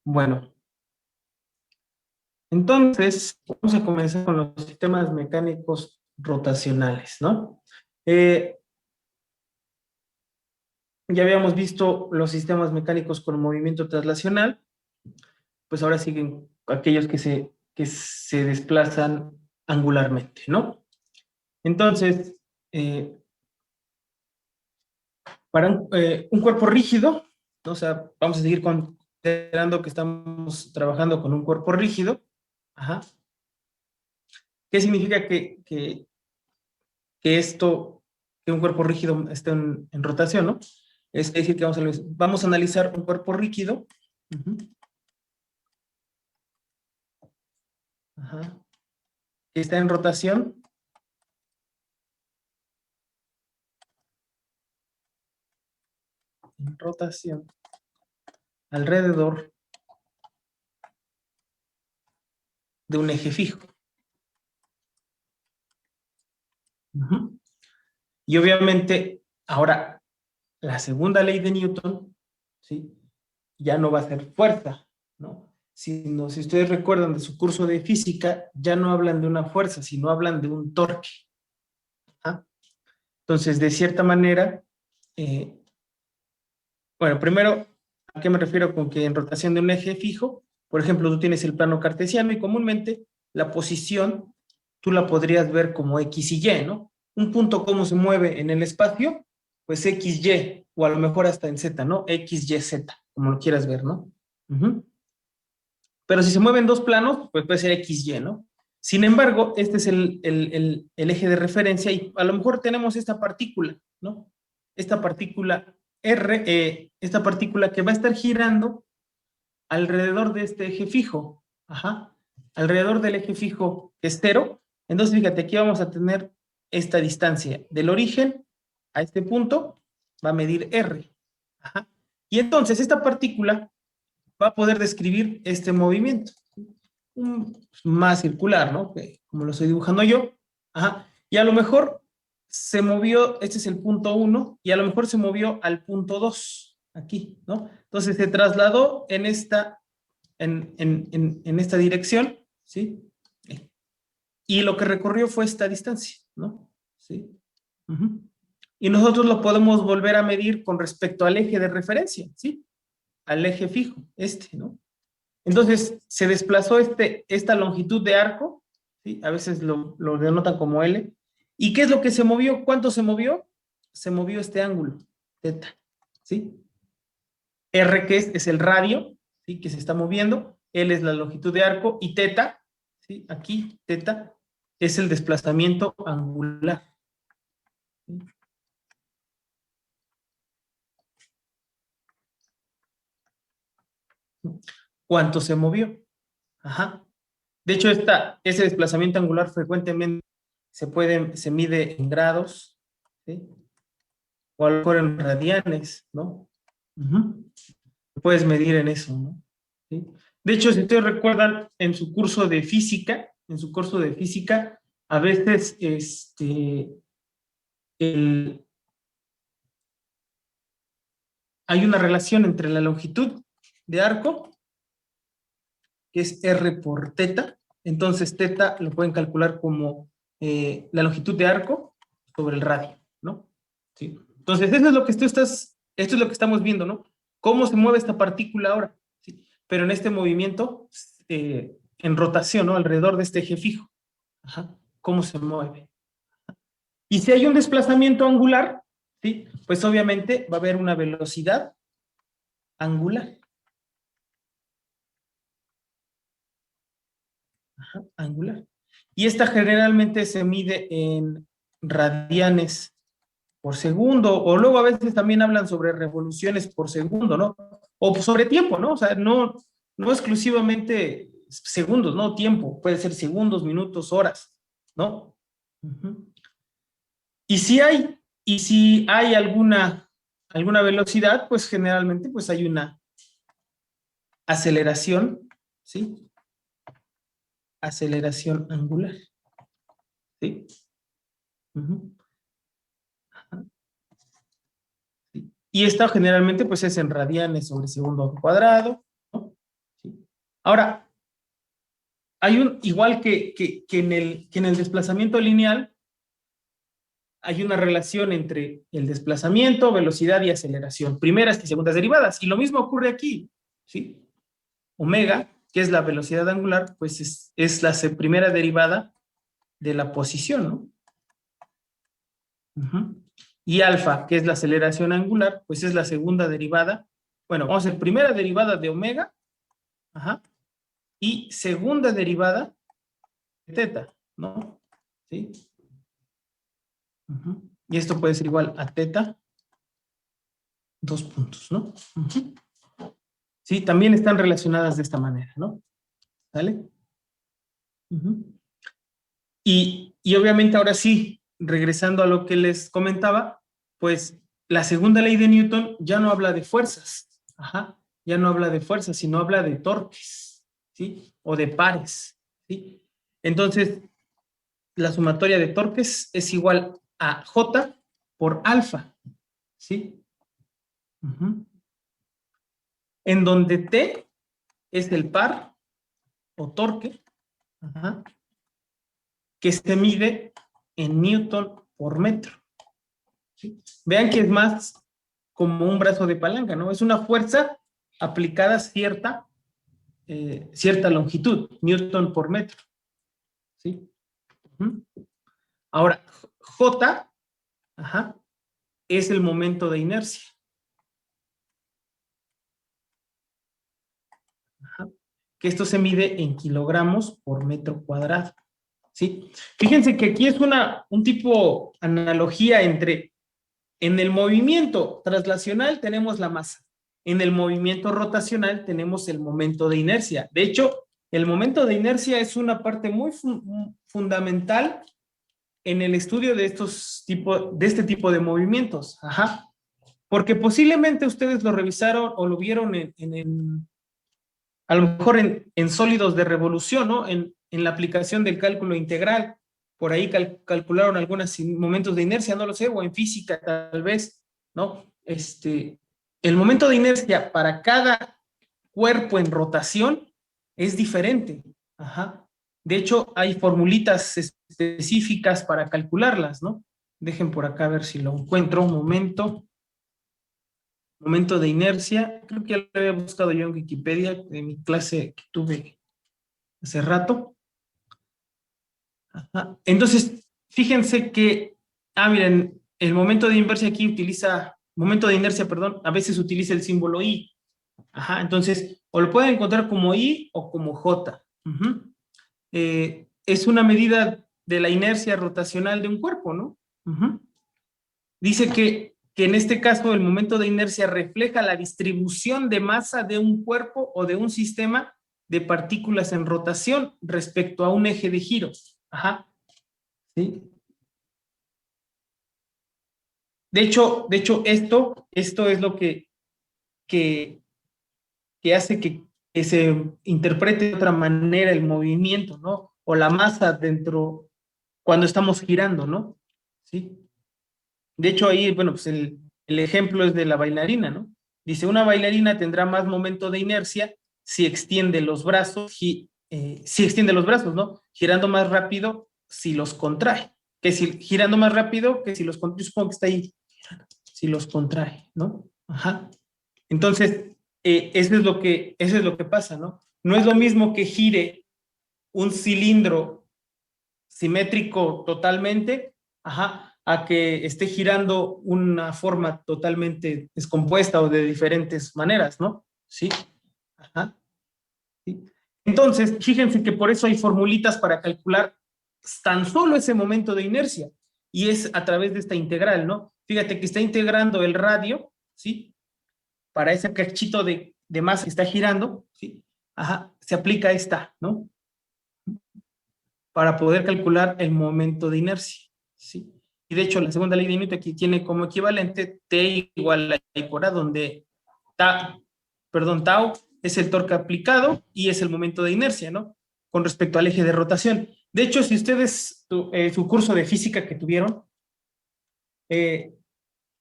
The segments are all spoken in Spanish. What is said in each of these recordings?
Bueno, entonces vamos a comenzar con los sistemas mecánicos rotacionales, ¿no? Eh, ya habíamos visto los sistemas mecánicos con movimiento traslacional, pues ahora siguen aquellos que se desplazan angularmente, ¿no? Entonces, eh, para un cuerpo rígido, ¿no? O sea, vamos a seguir considerando que estamos trabajando con un cuerpo rígido. Ajá. ¿Qué significa que un cuerpo rígido esté en rotación, ¿no? Es decir, que vamos a analizar un cuerpo rígido, uh-huh, ajá, que está en rotación, alrededor de un eje fijo. Uh-huh. Y obviamente, ahora, la segunda ley de Newton, ¿sí? Ya no va a ser fuerza, ¿no? Sino, si ustedes recuerdan de su curso de física, ya no hablan de una fuerza, sino hablan de un torque. ¿Ah? Entonces, de cierta manera, eh, bueno, primero, ¿a qué me refiero con que en rotación de un eje fijo? Por ejemplo, tú tienes el plano cartesiano y comúnmente la posición tú la podrías ver como X y Y, ¿no? Un punto cómo se mueve en el espacio, pues X, Y, o a lo mejor hasta en Z, ¿no? X, Y, Z, como lo quieras ver, ¿no? Uh-huh. Pero si se mueven dos planos, pues puede ser X, Y, ¿no? Sin embargo, este es el eje de referencia y a lo mejor tenemos esta partícula, ¿no? Esta partícula R, esta partícula que va a estar girando alrededor de este eje fijo, ajá, alrededor del eje fijo que es cero. Entonces, fíjate, aquí vamos a tener esta distancia del origen a este punto, va a medir R, ajá. Y entonces esta partícula va a poder describir este movimiento más circular, ¿no? Como lo estoy dibujando yo. Ajá. Y a lo mejor se movió, este es el punto 1, y a lo mejor se movió al punto 2, aquí, ¿no? Entonces se trasladó en esta dirección, ¿sí? Y lo que recorrió fue esta distancia, ¿no? ¿Sí? Uh-huh. Y nosotros lo podemos volver a medir con respecto al eje de referencia, ¿sí? Al eje fijo, ¿no? Entonces, se desplazó esta longitud de arco, ¿sí? A veces lo denotan como L. ¿Y qué es lo que se movió? ¿Cuánto se movió? Se movió este ángulo, θ, ¿sí? R, que es el radio, ¿sí? Que se está moviendo. L es la longitud de arco. Y θ, ¿sí? Aquí, θ, es el desplazamiento angular. ¿Sí? ¿Cuánto se movió? Ajá. De hecho, ese desplazamiento angular frecuentemente se mide en grados, ¿sí? O a lo mejor en radianes, ¿no? Uh-huh. Puedes medir en eso, ¿no? ¿Sí? De hecho, si ustedes recuerdan, en su curso de física, a veces el, hay una relación entre la longitud de arco, que es R por θ, entonces θ lo pueden calcular como la longitud de arco sobre el radio, ¿no? ¿Sí? Entonces, eso es lo que esto es lo que estamos viendo, ¿no? Cómo se mueve esta partícula ahora, ¿sí? Pero en este movimiento, en rotación, ¿no? Alrededor de este eje fijo. Ajá. ¿Cómo se mueve? Y si hay un desplazamiento angular, ¿sí? Pues obviamente va a haber una velocidad angular. Ajá, angular. Y esta generalmente se mide en radianes por segundo, o luego a veces también hablan sobre revoluciones por segundo, ¿no? O sobre tiempo, ¿no? O sea, no exclusivamente segundos, ¿no? Tiempo, puede ser segundos, minutos, horas, ¿no? Uh-huh. Y si hay alguna velocidad, pues generalmente pues hay una aceleración, ¿sí? Aceleración angular, ¿sí? Uh-huh. Y esta generalmente pues es en radianes sobre segundo al cuadrado, ¿no? Ahora, igual que en el desplazamiento lineal, hay una relación entre el desplazamiento, velocidad y aceleración, primeras y segundas derivadas. Y lo mismo ocurre aquí, ¿sí? Omega, que es la velocidad angular, pues es la primera derivada de la posición, ¿no? Y alfa, que es la aceleración angular, pues es la segunda derivada. Bueno, vamos a hacer primera derivada de omega, y segunda derivada de teta, ¿no? ¿Sí? Y esto puede ser igual a teta, 2 puntos, ¿no? Sí, también están relacionadas de esta manera, ¿no? ¿Sale? Y obviamente ahora sí, regresando a lo que les comentaba, pues la segunda ley de Newton ya no habla de fuerzas, ya no habla de fuerzas, sino habla de torques, ¿sí? O de pares, ¿sí? Entonces, la sumatoria de torques es igual a J por alfa, ¿sí? En donde T es el par o torque, que se mide en Newton por metro. ¿Sí? Vean que es más como un brazo de palanca, ¿no? Es una fuerza aplicada a cierta longitud, Newton por metro. ¿Sí? Ahora, J es el momento de inercia. Que esto se mide en kilogramos por metro cuadrado. ¿Sí? Fíjense que aquí es un tipo analogía entre en el movimiento traslacional tenemos la masa, en el movimiento rotacional tenemos el momento de inercia. De hecho, el momento de inercia es una parte muy fundamental en el estudio de este tipo de movimientos. Porque posiblemente ustedes lo revisaron o lo vieron a lo mejor en sólidos de revolución, ¿no? En la aplicación del cálculo integral. Por ahí calcularon algunos momentos de inercia, no lo sé, o en física tal vez, ¿no? El momento de inercia para cada cuerpo en rotación es diferente. De hecho, hay formulitas específicas para calcularlas, ¿no? Dejen por acá a ver si lo encuentro. Un momento de inercia, creo que ya lo había buscado yo en Wikipedia, en mi clase que tuve hace rato. Entonces, fíjense que, miren, el momento de inercia aquí momento de inercia, perdón, a veces utiliza el símbolo I. Entonces, o lo pueden encontrar como I o como J. Es una medida de la inercia rotacional de un cuerpo, ¿no? Dice que en este caso el momento de inercia refleja la distribución de masa de un cuerpo o de un sistema de partículas en rotación respecto a un eje de giro. ¿Sí? De hecho esto es lo que hace que se interprete de otra manera el movimiento, ¿no? O la masa cuando estamos girando, ¿no? ¿Sí? De hecho, ahí, bueno, pues el ejemplo es de la bailarina, ¿no? Dice, una bailarina tendrá más momento de inercia si extiende los brazos, ¿no? Girando más rápido si los contrae. Girando más rápido que si los contrae. Yo supongo que está ahí. Si los contrae, ¿no? Entonces, eso es lo que pasa, ¿no? No es lo mismo que gire un cilindro simétrico totalmente, a que esté girando una forma totalmente descompuesta o de diferentes maneras, ¿no? Sí. Sí. Entonces, fíjense que por eso hay formulitas para calcular tan solo ese momento de inercia, y es a través de esta integral, ¿no? Fíjate que está integrando el radio, ¿sí? Para ese cachito de masa que está girando, ¿sí? Se aplica esta, ¿no? Para poder calcular el momento de inercia, ¿sí? Y de hecho, la segunda ley de Newton aquí tiene como equivalente T igual a I por A, donde tau es el torque aplicado y es el momento de inercia, ¿no? Con respecto al eje de rotación. De hecho, si ustedes, su curso de física que tuvieron,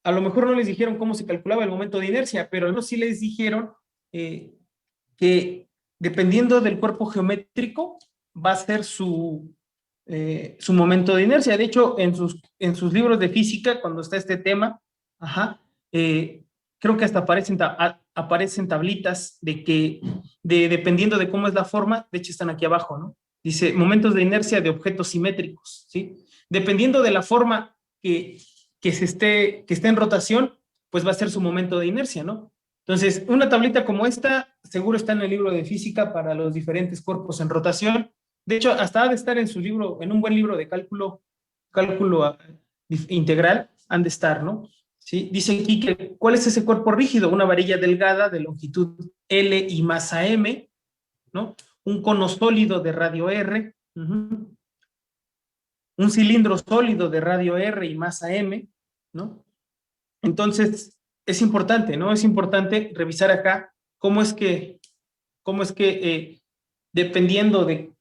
a lo mejor no les dijeron cómo se calculaba el momento de inercia, pero no sí les dijeron que dependiendo del cuerpo geométrico, va a ser su momento de inercia. De hecho, en sus libros de física, cuando está este tema, ajá, creo que hasta aparecen tablitas de que, dependiendo de cómo es la forma, de hecho están aquí abajo, ¿no? Dice, momentos de inercia de objetos simétricos, ¿sí? Dependiendo de la forma que esté en rotación, pues va a ser su momento de inercia, ¿no? Entonces, una tablita como esta, seguro está en el libro de física para los diferentes cuerpos en rotación. De hecho, hasta ha de estar en su libro, en un buen libro de cálculo integral, han de estar, ¿no? ¿Sí? Dice aquí que, ¿cuál es ese cuerpo rígido? Una varilla delgada de longitud L y masa M, ¿no? Un cono sólido de radio R, un cilindro sólido de radio R y masa M, ¿no? Entonces, es importante, ¿no? Es importante revisar acá cómo es que dependiendo de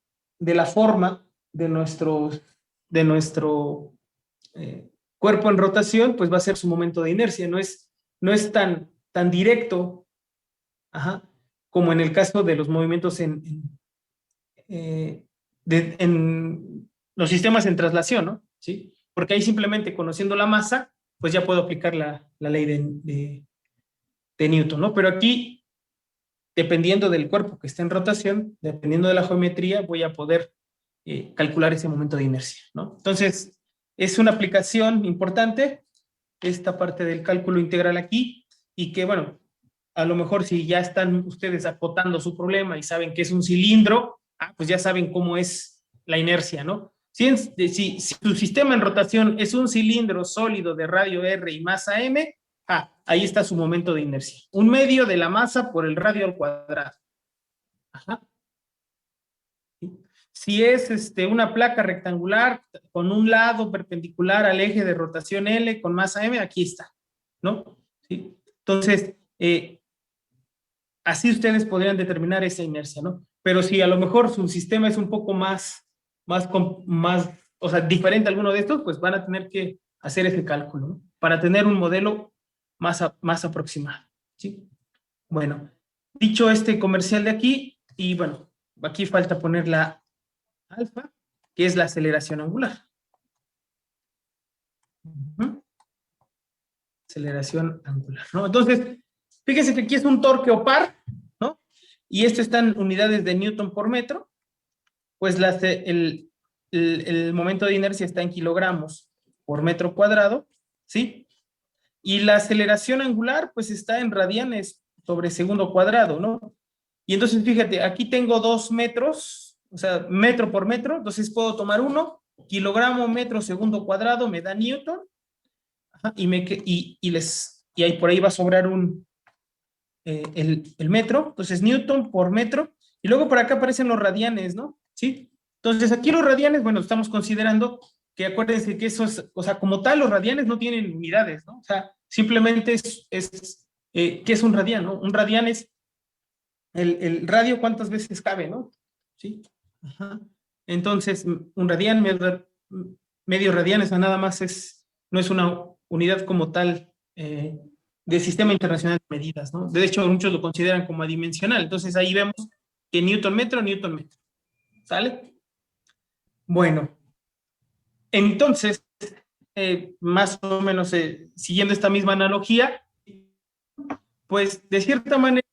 la forma de nuestro cuerpo en rotación, pues va a ser su momento de inercia. No es tan directo, ajá, como en el caso de los movimientos en los sistemas en traslación, ¿no? ¿Sí? Porque ahí simplemente conociendo la masa, pues ya puedo aplicar la ley de Newton, ¿no? Pero aquí, dependiendo del cuerpo que esté en rotación, dependiendo de la geometría, voy a poder calcular ese momento de inercia, ¿no? Entonces, es una aplicación importante, esta parte del cálculo integral aquí, y que, bueno, a lo mejor si ya están ustedes acotando su problema y saben que es un cilindro, pues ya saben cómo es la inercia, ¿no? Si su sistema en rotación es un cilindro sólido de radio R y masa M, ahí está su momento de inercia. Un medio de la masa por el radio al cuadrado. Ajá. Si es una placa rectangular con un lado perpendicular al eje de rotación L con masa M, aquí está, ¿no? ¿Sí? Entonces, así ustedes podrían determinar esa inercia, ¿no? Pero si a lo mejor su sistema es un poco más, o sea, diferente a alguno de estos, pues van a tener que hacer ese cálculo, ¿no? Para tener un modelo más aproximado, ¿sí? Bueno, dicho este comercial de aquí, y bueno, aquí falta poner la alfa, que es la aceleración angular. Aceleración angular, ¿no? Entonces, fíjense que aquí es un torque o par, ¿no? Y esto está en unidades de Newton por metro, pues el momento de inercia está en kilogramos por metro cuadrado, ¿sí? Y la aceleración angular, pues está en radianes sobre segundo cuadrado, ¿no? Y entonces, fíjate, aquí tengo 2 metros, o sea, metro por metro, entonces puedo tomar 1, kilogramo metro segundo cuadrado me da Newton, ajá, y ahí por ahí va a sobrar el metro, entonces Newton por metro, y luego por acá aparecen los radianes, ¿no? ¿Sí? Entonces aquí los radianes, bueno, estamos considerando que acuérdense que eso es, o sea, como tal, los radianes no tienen unidades, ¿no? O sea, simplemente ¿qué es un radian, no? Un radian es el radio, ¿cuántas veces cabe, no? ¿Sí? Ajá. Entonces, un radian, medio radian, eso nada más no es una unidad como tal del Sistema Internacional de Medidas, ¿no? De hecho, muchos lo consideran como adimensional. Entonces, ahí vemos que Newton metro, ¿sale? Bueno, entonces, más o menos siguiendo esta misma analogía, pues de cierta manera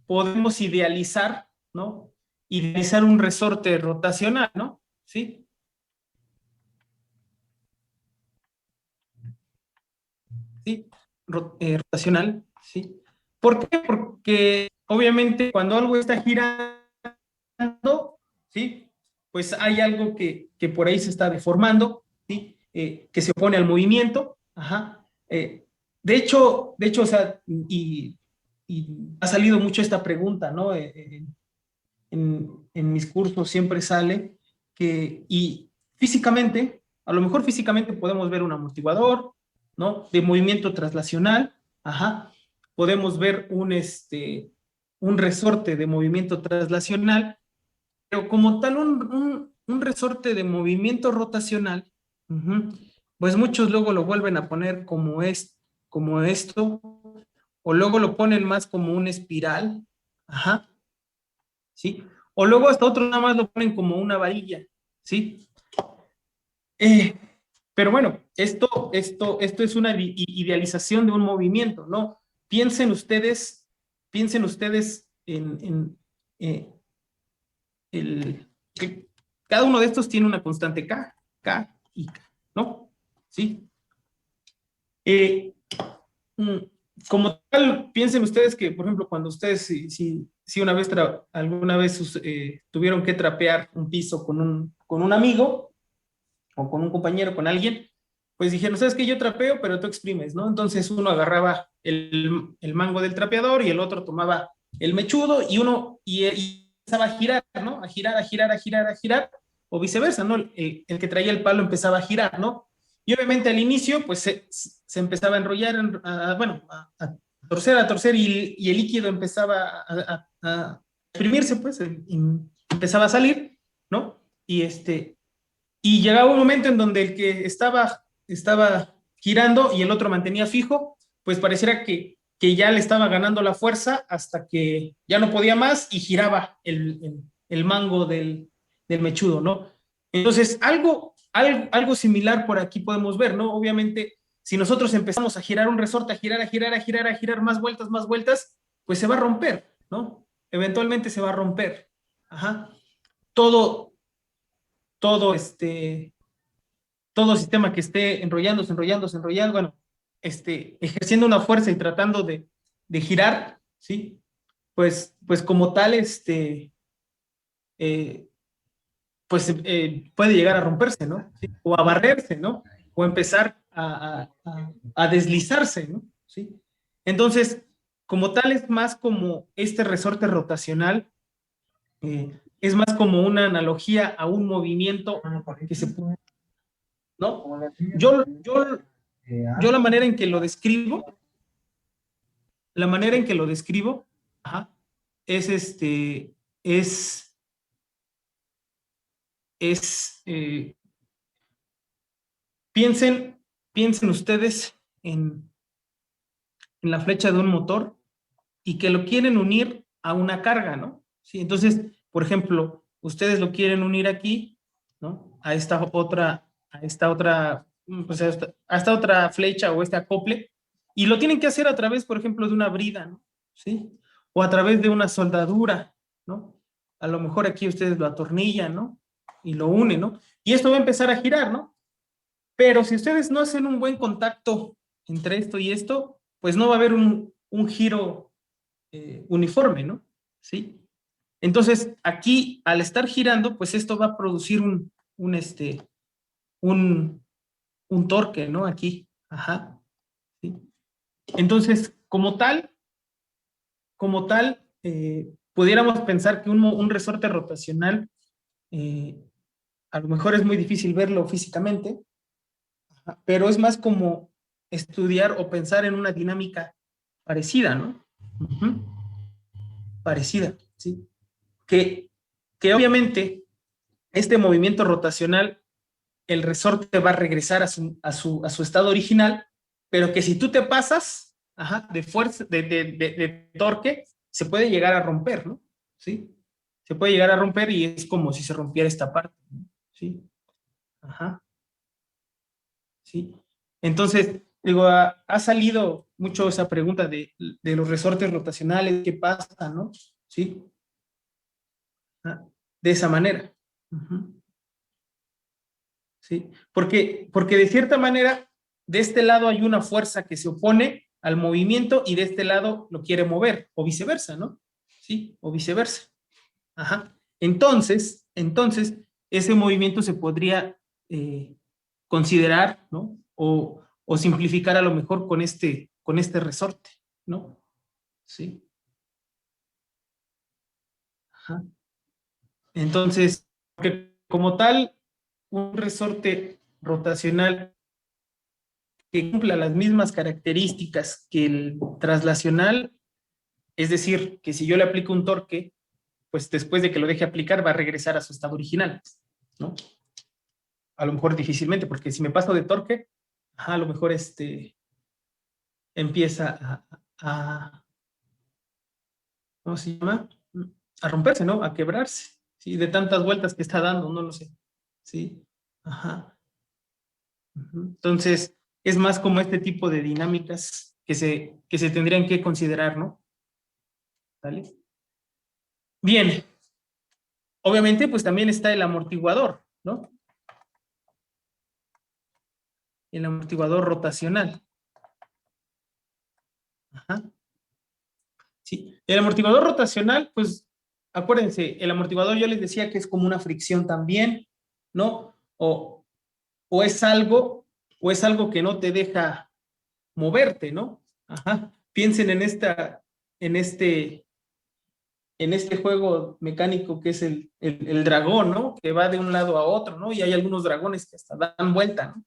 podemos idealizar, ¿no? Idealizar un resorte rotacional, ¿no? ¿Sí? ¿Sí? Rotacional, ¿sí? ¿Por qué? Porque obviamente cuando algo está girando, ¿sí? Pues hay algo que por ahí se está deformando, ¿sí? Que se opone al movimiento, ajá. De hecho, o sea, y ha salido mucho esta pregunta, ¿no? En mis cursos siempre sale y físicamente, a lo mejor físicamente podemos ver un amortiguador, ¿no? De movimiento traslacional, ajá. Podemos ver un resorte de movimiento traslacional, pero como tal un resorte de movimiento rotacional, pues muchos luego lo vuelven a poner como esto, o luego lo ponen más como una espiral, ajá. ¿sí? O luego hasta otros nada más lo ponen como una varilla, ¿sí? Pero bueno, esto es una idealización de un movimiento, ¿no? Piensen ustedes eh, que cada uno de estos tiene una constante K, K y K, ¿no? ¿Sí? Eh, mm, como tal, piensen ustedes que, por ejemplo, cuando ustedes, si una vez, alguna vez tuvieron que trapear un piso con un amigo o con un compañero, con alguien, pues dijeron, ¿sabes qué? Yo trapeo, pero tú exprimes, ¿no? Entonces uno agarraba el mango del trapeador y el otro tomaba el mechudo y empezaba a girar, ¿no? A girar, a girar, a girar, a girar, o viceversa, ¿no? El que traía el palo empezaba a girar, ¿no? Y obviamente al inicio, pues se empezaba a enrollar, bueno, a torcer y el líquido empezaba a exprimirse, pues, y empezaba a salir, ¿no? Y llegaba un momento en donde el que estaba girando y el otro mantenía fijo, pues pareciera que ya le estaba ganando la fuerza hasta que ya no podía más y giraba el mango del mechudo, ¿no? Entonces, algo similar por aquí podemos ver, ¿no? Obviamente, si nosotros empezamos a girar un resorte, a girar, a girar, a girar, a girar más vueltas, pues se va a romper, ¿no? Eventualmente se va a romper. Ajá. Todo, todo todo sistema que esté enrollando, bueno, ejerciendo una fuerza y tratando de girar, ¿sí? Pues como tal, eh, puede llegar a romperse, ¿no? ¿Sí? O a barrerse, ¿no? O empezar a deslizarse, ¿no? ¿Sí? Entonces, como tal, es más como este resorte rotacional, es más como una analogía a un movimiento que se puede, ¿no? Yo la manera en que lo describo, la manera en que lo describo, ajá, es es, es, piensen, piensen ustedes en la flecha de un motor y que lo quieren unir a una carga, ¿no? Sí, entonces, por ejemplo, ustedes lo quieren unir aquí, ¿no? A esta otra, pues a esta otra flecha o este acople, y lo tienen que hacer a través, por ejemplo, de una brida, ¿no? ¿Sí? O a través de una soldadura, ¿no? A lo mejor aquí ustedes lo atornillan, ¿no? Y lo unen, ¿no? Y esto va a empezar a girar, ¿no? Pero si ustedes no hacen un buen contacto entre esto y esto, pues no va a haber un giro uniforme, ¿no? ¿Sí? Entonces, aquí, al estar girando, pues esto va a producir un, un torque, ¿no? Aquí, ajá, ¿sí? Entonces, pudiéramos pensar que un resorte rotacional, eh, a lo mejor es muy difícil verlo físicamente, pero es más como estudiar o pensar en una dinámica parecida, ¿no? Ujú. Parecida, ¿sí? Que, que obviamente este movimiento rotacional, el resorte va a regresar a su estado original, pero que si tú te pasas, ajá, de fuerza, de torque, se puede llegar a romper, ¿no? ¿Sí? Se puede llegar a romper y es como si se rompiera esta parte, ¿no? ¿Sí? Ajá, ¿sí? Entonces, digo, ha salido mucho esa pregunta de los resortes rotacionales, ¿qué pasa, no? ¿Sí? Ah, de esa manera. Ujú. ¿Sí? Porque de cierta manera, de este lado hay una fuerza que se opone al movimiento y de este lado lo quiere mover, o viceversa, ¿no? Sí, o viceversa. Ajá. Entonces, ese movimiento se podría considerar, ¿no? O simplificar a lo mejor con este resorte, ¿no? Sí. Ajá. Entonces, porque como tal, un resorte rotacional que cumpla las mismas características que el traslacional, es decir, que si yo le aplico un torque, pues después de que lo deje aplicar va a regresar a su estado original, ¿no? A lo mejor difícilmente, porque si me paso de torque, a lo mejor empieza ¿cómo se llama? a romperse, ¿no? A quebrarse, ¿sí? De tantas vueltas que está dando, no lo sé, ¿sí? Ajá. Ujú. Entonces, es más como este tipo de dinámicas que se tendrían que considerar, ¿no? ¿Vale? Bien, obviamente, pues también está el amortiguador, ¿no? El amortiguador rotacional. Ajá. Sí. El amortiguador rotacional, pues, acuérdense, el amortiguador yo les decía que es como una fricción también, ¿no? O es algo, o es algo que no te deja moverte, ¿no? Ajá. Piensen en este, en este juego mecánico que es el dragón, ¿no? Que va de un lado a otro, ¿no? Y hay algunos dragones que hasta dan vuelta, ¿no?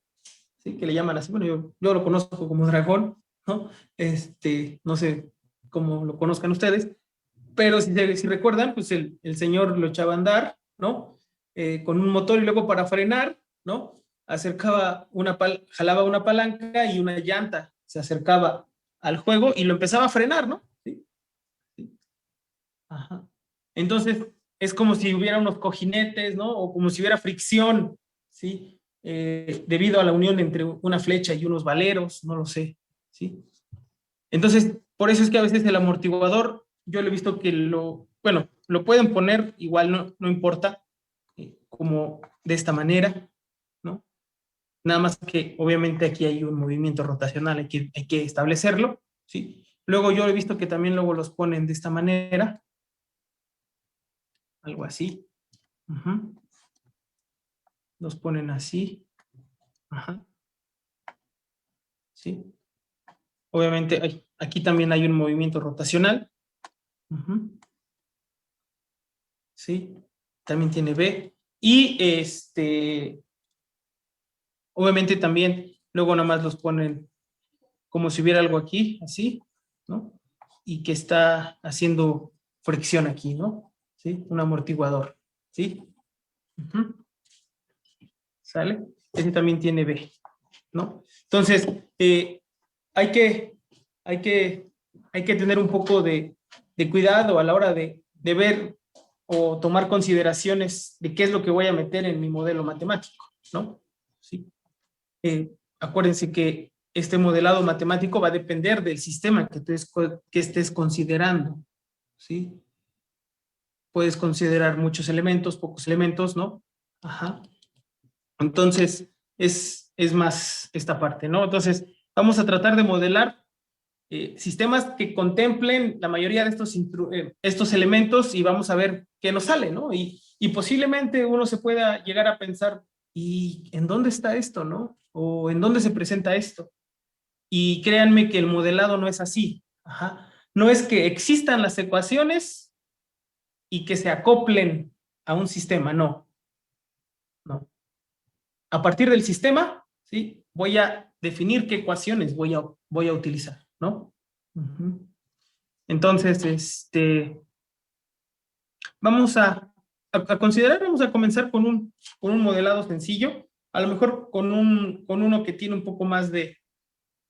Sí, que le llaman así. Bueno, yo lo conozco como dragón, ¿no? No sé cómo lo conozcan ustedes, pero si recuerdan, pues el señor lo echaba a andar, ¿no? Con un motor y luego para frenar, ¿no? Jalaba una palanca y una llanta se acercaba al juego y lo empezaba a frenar, ¿no? Sí, sí. Ajá. Entonces, es como si hubiera unos cojinetes, ¿no? O como si hubiera fricción, ¿sí? Debido a la unión entre una flecha y unos valeros, no lo sé, ¿sí? Entonces, por eso es que a veces el amortiguador, yo lo he visto que bueno, lo pueden poner, igual no importa, como de esta manera, ¿no? Nada más que obviamente aquí hay un movimiento rotacional, hay que establecerlo, ¿sí? Luego yo he visto que también luego los ponen de esta manera, algo así. Ujú. Los ponen así. Ajá. ¿Sí? Obviamente aquí también hay un movimiento rotacional. Ujú. ¿Sí? También tiene B. Y obviamente también luego nada más los ponen como si hubiera algo aquí, así, ¿no? Y que está haciendo fricción aquí, ¿no? ¿Sí? Un amortiguador, ¿sí? Ujú. ¿Sale? Ese también tiene B, ¿no? Entonces, hay que, hay que, hay que tener un poco de cuidado a la hora de ver o tomar consideraciones de qué es lo que voy a meter en mi modelo matemático, ¿no? ¿Sí? Acuérdense que este modelado matemático va a depender del sistema que estés considerando, ¿sí? Puedes considerar muchos elementos, pocos elementos, ¿no? Ajá. Entonces, es más esta parte, ¿no? Entonces, vamos a tratar de modelar sistemas que contemplen la mayoría de estos elementos y vamos a ver qué nos sale, ¿no? Y posiblemente uno se pueda llegar a pensar, ¿y en dónde está esto, no? ¿O en dónde se presenta esto? Y créanme que el modelado no es así. Ajá. No es que existan las ecuaciones y que se acoplen a un sistema, no, no. A partir del sistema, ¿sí? Voy a definir qué ecuaciones voy a utilizar, ¿no? Ujú. Entonces, vamos a considerar, vamos a comenzar con un modelado sencillo, a lo mejor con uno que tiene un poco más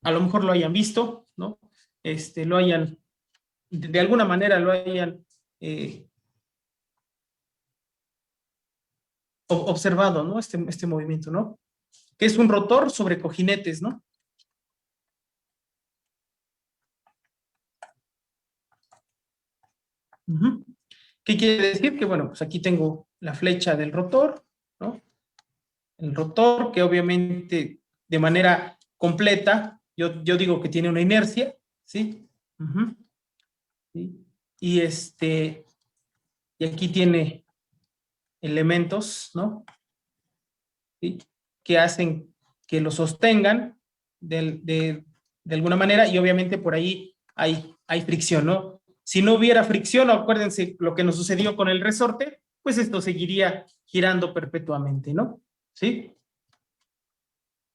a lo mejor lo hayan visto, ¿no? Lo hayan, de alguna manera lo hayan eh, observado, ¿no? Este movimiento, ¿no? Que es un rotor sobre cojinetes, ¿no? Ujú. ¿Qué quiere decir? Que bueno, pues aquí tengo la flecha del rotor, ¿no? El rotor que obviamente de manera completa, yo digo que tiene una inercia, ¿sí? Ujú. ¿Sí? Y y aquí tiene elementos, ¿no? ¿Sí? Que hacen que lo sostengan de alguna manera y obviamente por ahí hay fricción, ¿no? Si no hubiera fricción, acuérdense lo que nos sucedió con el resorte, pues esto seguiría girando perpetuamente, ¿no? ¿Sí?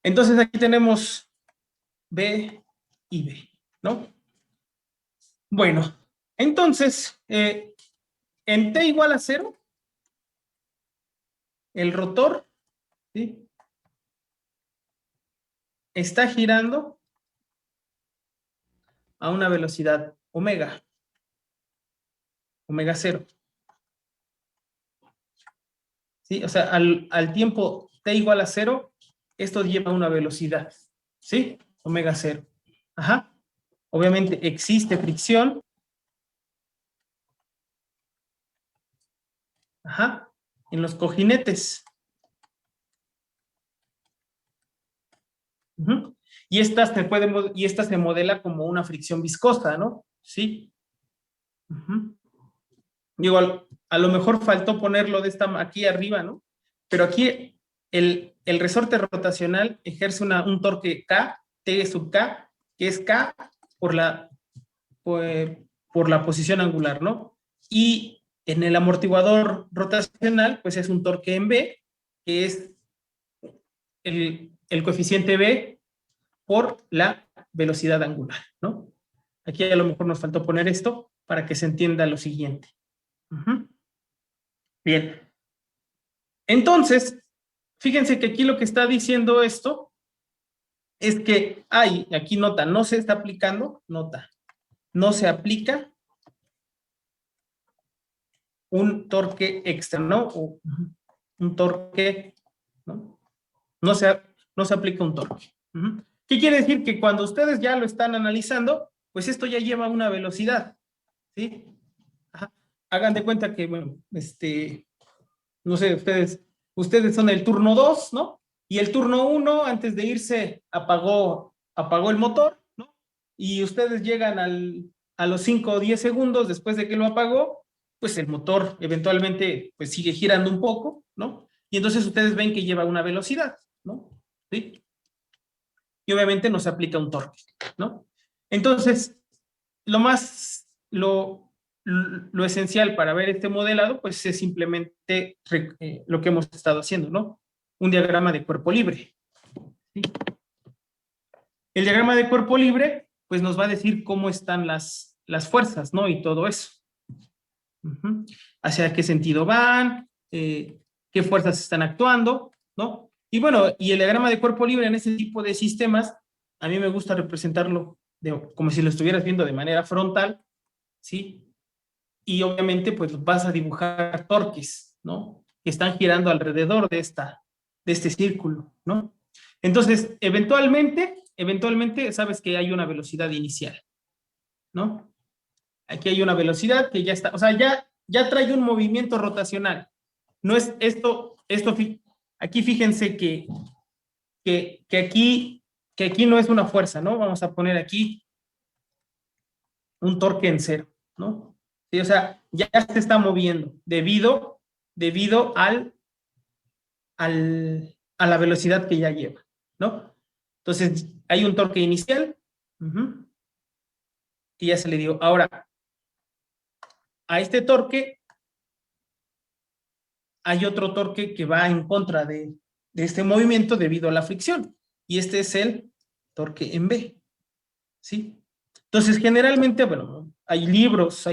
Entonces aquí tenemos B y B, ¿no? Bueno, entonces, en T igual a cero, el rotor, ¿sí? Está girando a una velocidad omega cero. ¿sí? O sea, al tiempo t igual a 0, esto lleva una velocidad, ¿sí? Omega 0. Ajá. Obviamente existe fricción. Ajá. En los cojinetes. Ujú. Y esta se modela como una fricción viscosa, ¿no? Sí. Ujú. Digo, a lo mejor faltó ponerlo de esta aquí arriba, ¿no? Pero aquí el resorte rotacional ejerce un torque K, T sub K, que es K por la, por, por la posición angular, ¿no? Y en el amortiguador rotacional, pues es un torque en B, que es el coeficiente B por la velocidad angular, ¿no? Aquí a lo mejor nos faltó poner esto para que se entienda lo siguiente. Uh-huh. Bien. Entonces, fíjense que aquí lo que está diciendo esto es que hay, aquí nota, no se está aplicando, nota, no se aplica un torque extra, ¿no? O un torque, ¿no? No se, no se aplica un torque. Uh-huh. ¿Qué quiere decir? Que cuando ustedes ya lo están analizando, pues esto ya lleva una velocidad, ¿sí? Ajá. Hagan de cuenta que, bueno, no sé, ustedes son el turno 2, ¿no? Y el turno 1, antes de irse, apagó el motor, ¿no? Y ustedes llegan a los 5 o 10 segundos después de que lo apagó, pues el motor eventualmente pues sigue girando un poco, ¿no? Y entonces ustedes ven que lleva una velocidad, ¿no? ¿Sí? Y obviamente no se aplica un torque, ¿no? Entonces, lo esencial para ver este modelado, pues es simplemente lo que hemos estado haciendo, ¿no? Un diagrama de cuerpo libre. ¿Sí? El diagrama de cuerpo libre, pues nos va a decir cómo están las fuerzas, ¿no? Y todo eso. Uh-huh. Hacia qué sentido van, qué fuerzas están actuando, ¿no? Y bueno, y el diagrama de cuerpo libre en ese tipo de sistemas, a mí me gusta representarlo como si lo estuvieras viendo de manera frontal, ¿sí? Y obviamente pues vas a dibujar torques, ¿no? Que están girando alrededor de este círculo, ¿no? Entonces, eventualmente sabes que hay una velocidad inicial, ¿no? Aquí hay una velocidad que ya está, o sea, ya trae un movimiento rotacional. No es aquí fíjense que aquí no es una fuerza, ¿no? Vamos a poner aquí un torque en cero, ¿no? Sí, o sea, ya se está moviendo debido a la velocidad que ya lleva, ¿no? Entonces, hay un torque inicial, uh-huh, y ya se le dio. Ahora, a este torque hay otro torque que va en contra de este movimiento debido a la fricción, y este es el torque en B, ¿sí? Entonces, generalmente, bueno, hay libros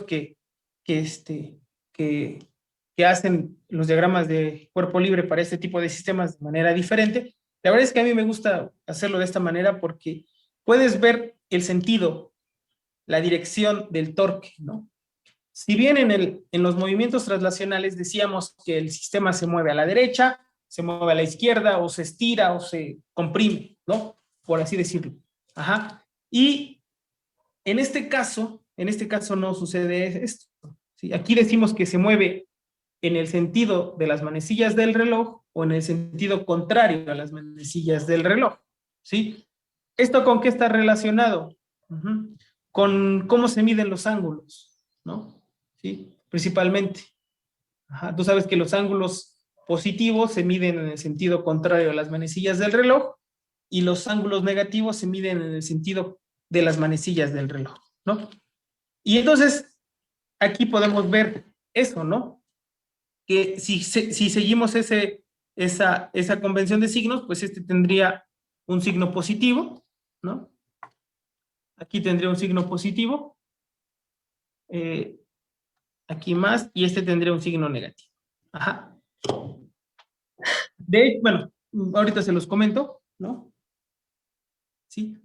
que, este, que, que hacen los diagramas de cuerpo libre para este tipo de sistemas de manera diferente. La verdad es que a mí me gusta hacerlo de esta manera porque puedes ver el sentido, la dirección del torque, ¿no? Si bien en los movimientos traslacionales decíamos que el sistema se mueve a la derecha, se mueve a la izquierda, o se estira o se comprime, ¿no? Por así decirlo. Ajá. Y en este caso no sucede esto. ¿Sí? Aquí decimos que se mueve en el sentido de las manecillas del reloj o en el sentido contrario a las manecillas del reloj. ¿Sí? ¿Esto con qué está relacionado? Uh-huh. Con cómo se miden los ángulos, ¿no? ¿Sí? Principalmente. Ajá. Tú sabes que los ángulos positivos se miden en el sentido contrario a las manecillas del reloj y los ángulos negativos se miden en el sentido de las manecillas del reloj, ¿no? Y entonces, aquí podemos ver eso, ¿no? Que si seguimos esa convención de signos, pues este tendría un signo positivo, ¿no? Aquí tendría un signo positivo, eh, aquí más, y este tendría un signo negativo. Ajá. Bueno, ahorita se los comento, ¿no? Sí.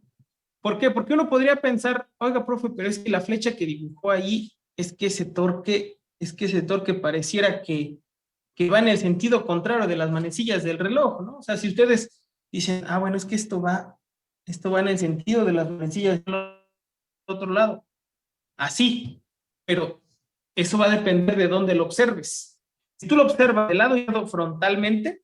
¿Por qué? Porque uno podría pensar, oiga, profe, pero es que la flecha que dibujó ahí es que ese torque pareciera que que va en el sentido contrario de las manecillas del reloj, ¿no? O sea, si ustedes dicen, ah, bueno, es que esto va en el sentido de las manecillas del otro lado, así, pero eso va a depender de dónde lo observes. Si tú lo observas del lado izquierdo frontalmente,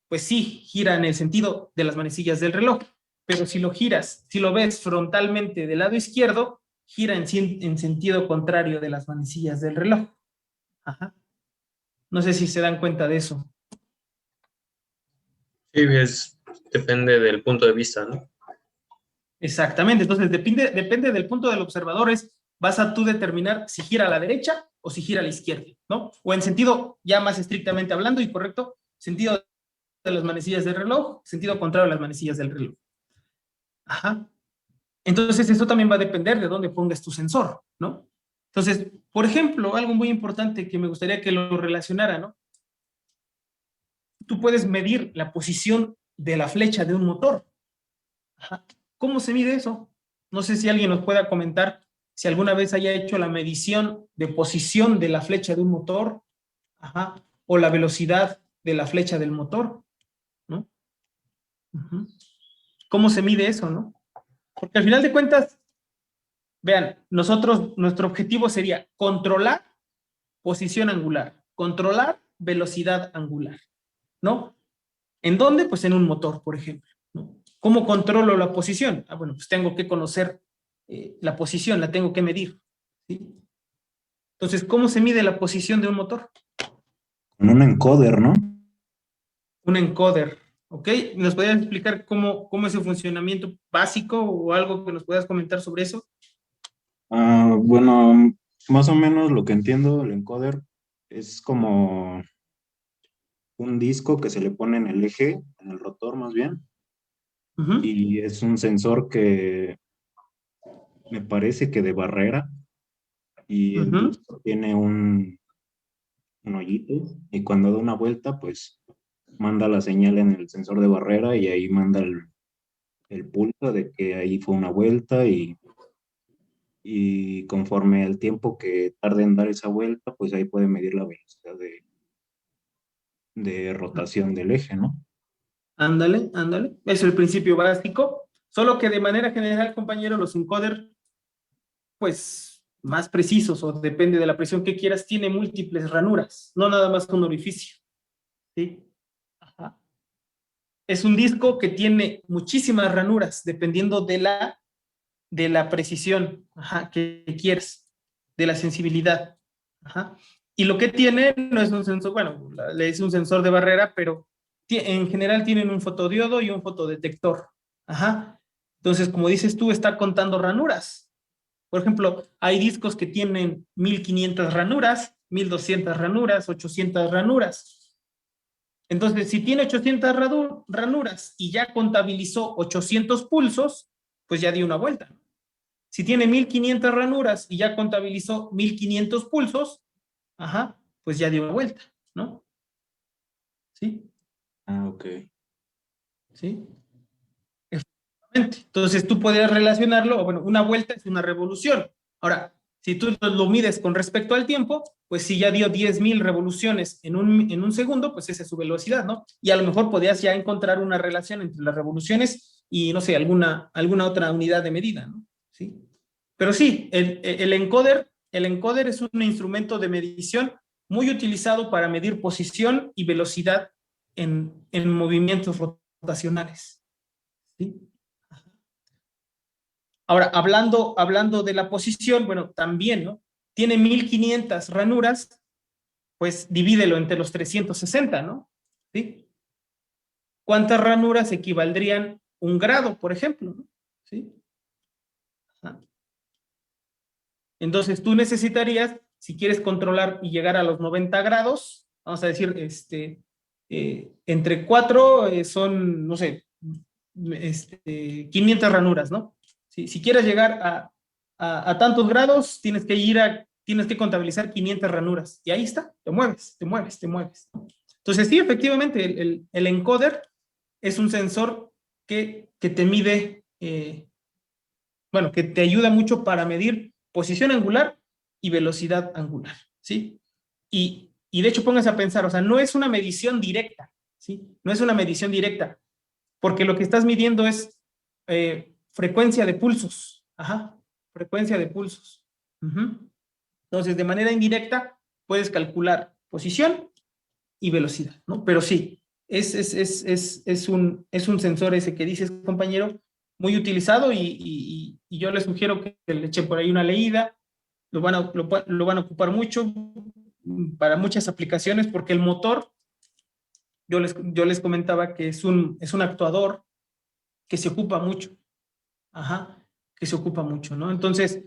pues sí, gira en el sentido de las manecillas del reloj, pero si lo giras, si lo ves frontalmente del lado izquierdo, gira en sentido contrario de las manecillas del reloj. Ajá. No sé si se dan cuenta de eso. Sí, depende del punto de vista, ¿no? Exactamente, entonces depende del punto del observador, vas a tú determinar si gira a la derecha o si gira a la izquierda, ¿no? O en sentido ya más estrictamente hablando y correcto, sentido de las manecillas del reloj, sentido contrario a las manecillas del reloj. Ajá. Entonces eso también va a depender de dónde pongas tu sensor, ¿no? Entonces, por ejemplo, algo muy importante que me gustaría que lo relacionara, ¿no? Tú puedes medir la posición de la flecha de un motor. Ajá. ¿Cómo se mide eso? No sé si alguien nos pueda comentar si alguna vez haya hecho la medición de posición de la flecha de un motor, ajá, o la velocidad de la flecha del motor, ¿no? Uh-huh. ¿Cómo se mide eso, no? Porque al final de cuentas, vean, nuestro objetivo sería controlar posición angular, controlar velocidad angular, ¿no? ¿En dónde? Pues en un motor, por ejemplo, ¿no? ¿Cómo controlo la posición? Ah, bueno, pues tengo que conocer la posición, la tengo que medir, ¿sí? Entonces, ¿cómo se mide la posición de un motor? Con un encoder, ¿no? Un encoder, ¿ok? ¿Nos podrías explicar cómo es su funcionamiento básico o algo que nos puedas comentar sobre eso? Bueno, más o menos lo que entiendo del encoder es como un disco que se le pone en el eje, en el rotor más bien, Uh-huh. y es un sensor que me parece que de barrera, y el Uh-huh. disco tiene un hoyito, y cuando da una vuelta, pues manda la señal en el sensor de barrera y ahí manda el pulso de que ahí fue una vuelta y conforme al tiempo que tarde en dar esa vuelta, pues ahí puede medir la velocidad de rotación del eje, ¿no? Ándale, ándale. Es el principio básico. Solo que de manera general, compañero, los encoders, pues más precisos o depende de la presión que quieras, tiene múltiples ranuras, no nada más un orificio. ¿Sí? Ajá. Es un disco que tiene muchísimas ranuras dependiendo de la precisión, ajá, que quieras, de la sensibilidad. Ajá. Y lo que tiene no es un sensor, bueno, le es un sensor de barrera, pero en general tienen un fotodiodo y un fotodetector. Ajá. Entonces, como dices tú, está contando ranuras. Por ejemplo, hay discos que tienen 1500 ranuras, 1200 ranuras, 800 ranuras. Entonces, si tiene 800 ranuras y ya contabilizó 800 pulsos, pues ya dio una vuelta. Si tiene 1500 ranuras y ya contabilizó 1500 pulsos, ajá, pues ya dio una vuelta, ¿no? ¿Sí? Ah, ok. ¿Sí? Entonces tú puedes relacionarlo, o bueno, una vuelta es una revolución. Ahora, si tú lo mides con respecto al tiempo, pues si ya dio 10,000 revoluciones en un segundo, pues esa es su velocidad, ¿no? Y a lo mejor podrías ya encontrar una relación entre las revoluciones y, no sé, alguna otra unidad de medida, ¿no? ¿Sí? Pero sí, el encoder es un instrumento de medición muy utilizado para medir posición y velocidad en movimientos rotacionales. ¿Sí? Ahora, hablando de la posición, bueno, también, ¿no? Tiene 1500 ranuras, pues divídelo entre los 360, ¿no? ¿Sí? ¿Cuántas ranuras equivaldrían un grado, por ejemplo? ¿No? ¿Sí? Ajá. Entonces tú necesitarías, si quieres controlar y llegar a los 90 grados, vamos a decir, entre 4 son, no sé, 500 ranuras, ¿no? Si quieres llegar a tantos grados, tienes que contabilizar 500 ranuras. Y ahí está, te mueves, te mueves, te mueves. Entonces, sí, efectivamente, el encoder es un sensor que te mide, bueno, que te ayuda mucho para medir posición angular y velocidad angular, ¿sí? y de hecho pónganse a pensar, o sea, no es una medición directa, ¿sí? No es una medición directa, porque lo que estás midiendo es frecuencia de pulsos, ajá, frecuencia de pulsos. Ujú. Entonces, de manera indirecta, puedes calcular posición y velocidad, ¿no? Pero sí, es un sensor ese que dices, compañero, muy utilizado y yo les sugiero que le echen por ahí una leída, lo van a ocupar mucho para muchas aplicaciones porque el motor, yo les comentaba que es un actuador que se ocupa mucho, ajá, que se ocupa mucho, ¿no? Entonces,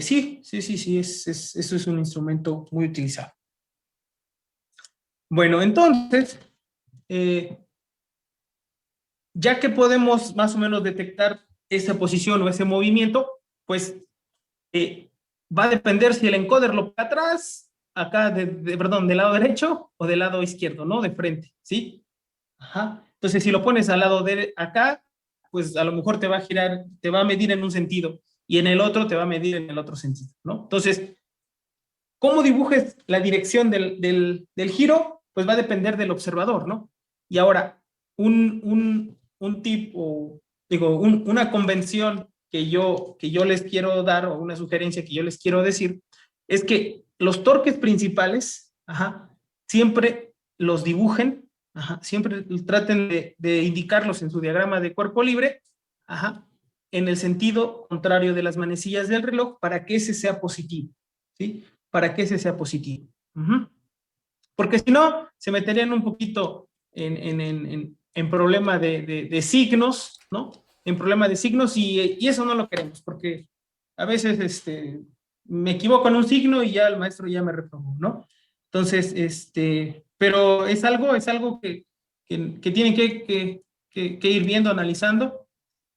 sí, eso es un instrumento muy utilizado. Bueno, entonces, eh, ya que podemos más o menos detectar esa posición o ese movimiento, pues va a depender si el encoder lo pone atrás, acá, perdón, del lado derecho o del lado izquierdo, ¿no? De frente, ¿sí? Ajá. Entonces, si lo pones al lado de acá, pues a lo mejor te va a girar, te va a medir en un sentido y en el otro te va a medir en el otro sentido, ¿no? Entonces, cómo dibujes la dirección del giro, pues va a depender del observador, ¿no? Y ahora, un tip o, digo, una convención que yo les quiero dar o una sugerencia que yo les quiero decir es que los torques principales, ajá, siempre los dibujen, ajá, siempre traten de indicarlos en su diagrama de cuerpo libre, ajá, en el sentido contrario de las manecillas del reloj para que ese sea positivo, ¿sí? Para que ese sea positivo. Porque si no, se meterían un poquito en problema de signos, ¿no? En problema de signos y eso no lo queremos, porque a veces me equivoco en un signo y ya el maestro ya me reprobó, ¿no? Entonces, pero es algo que tienen que ir viendo, analizando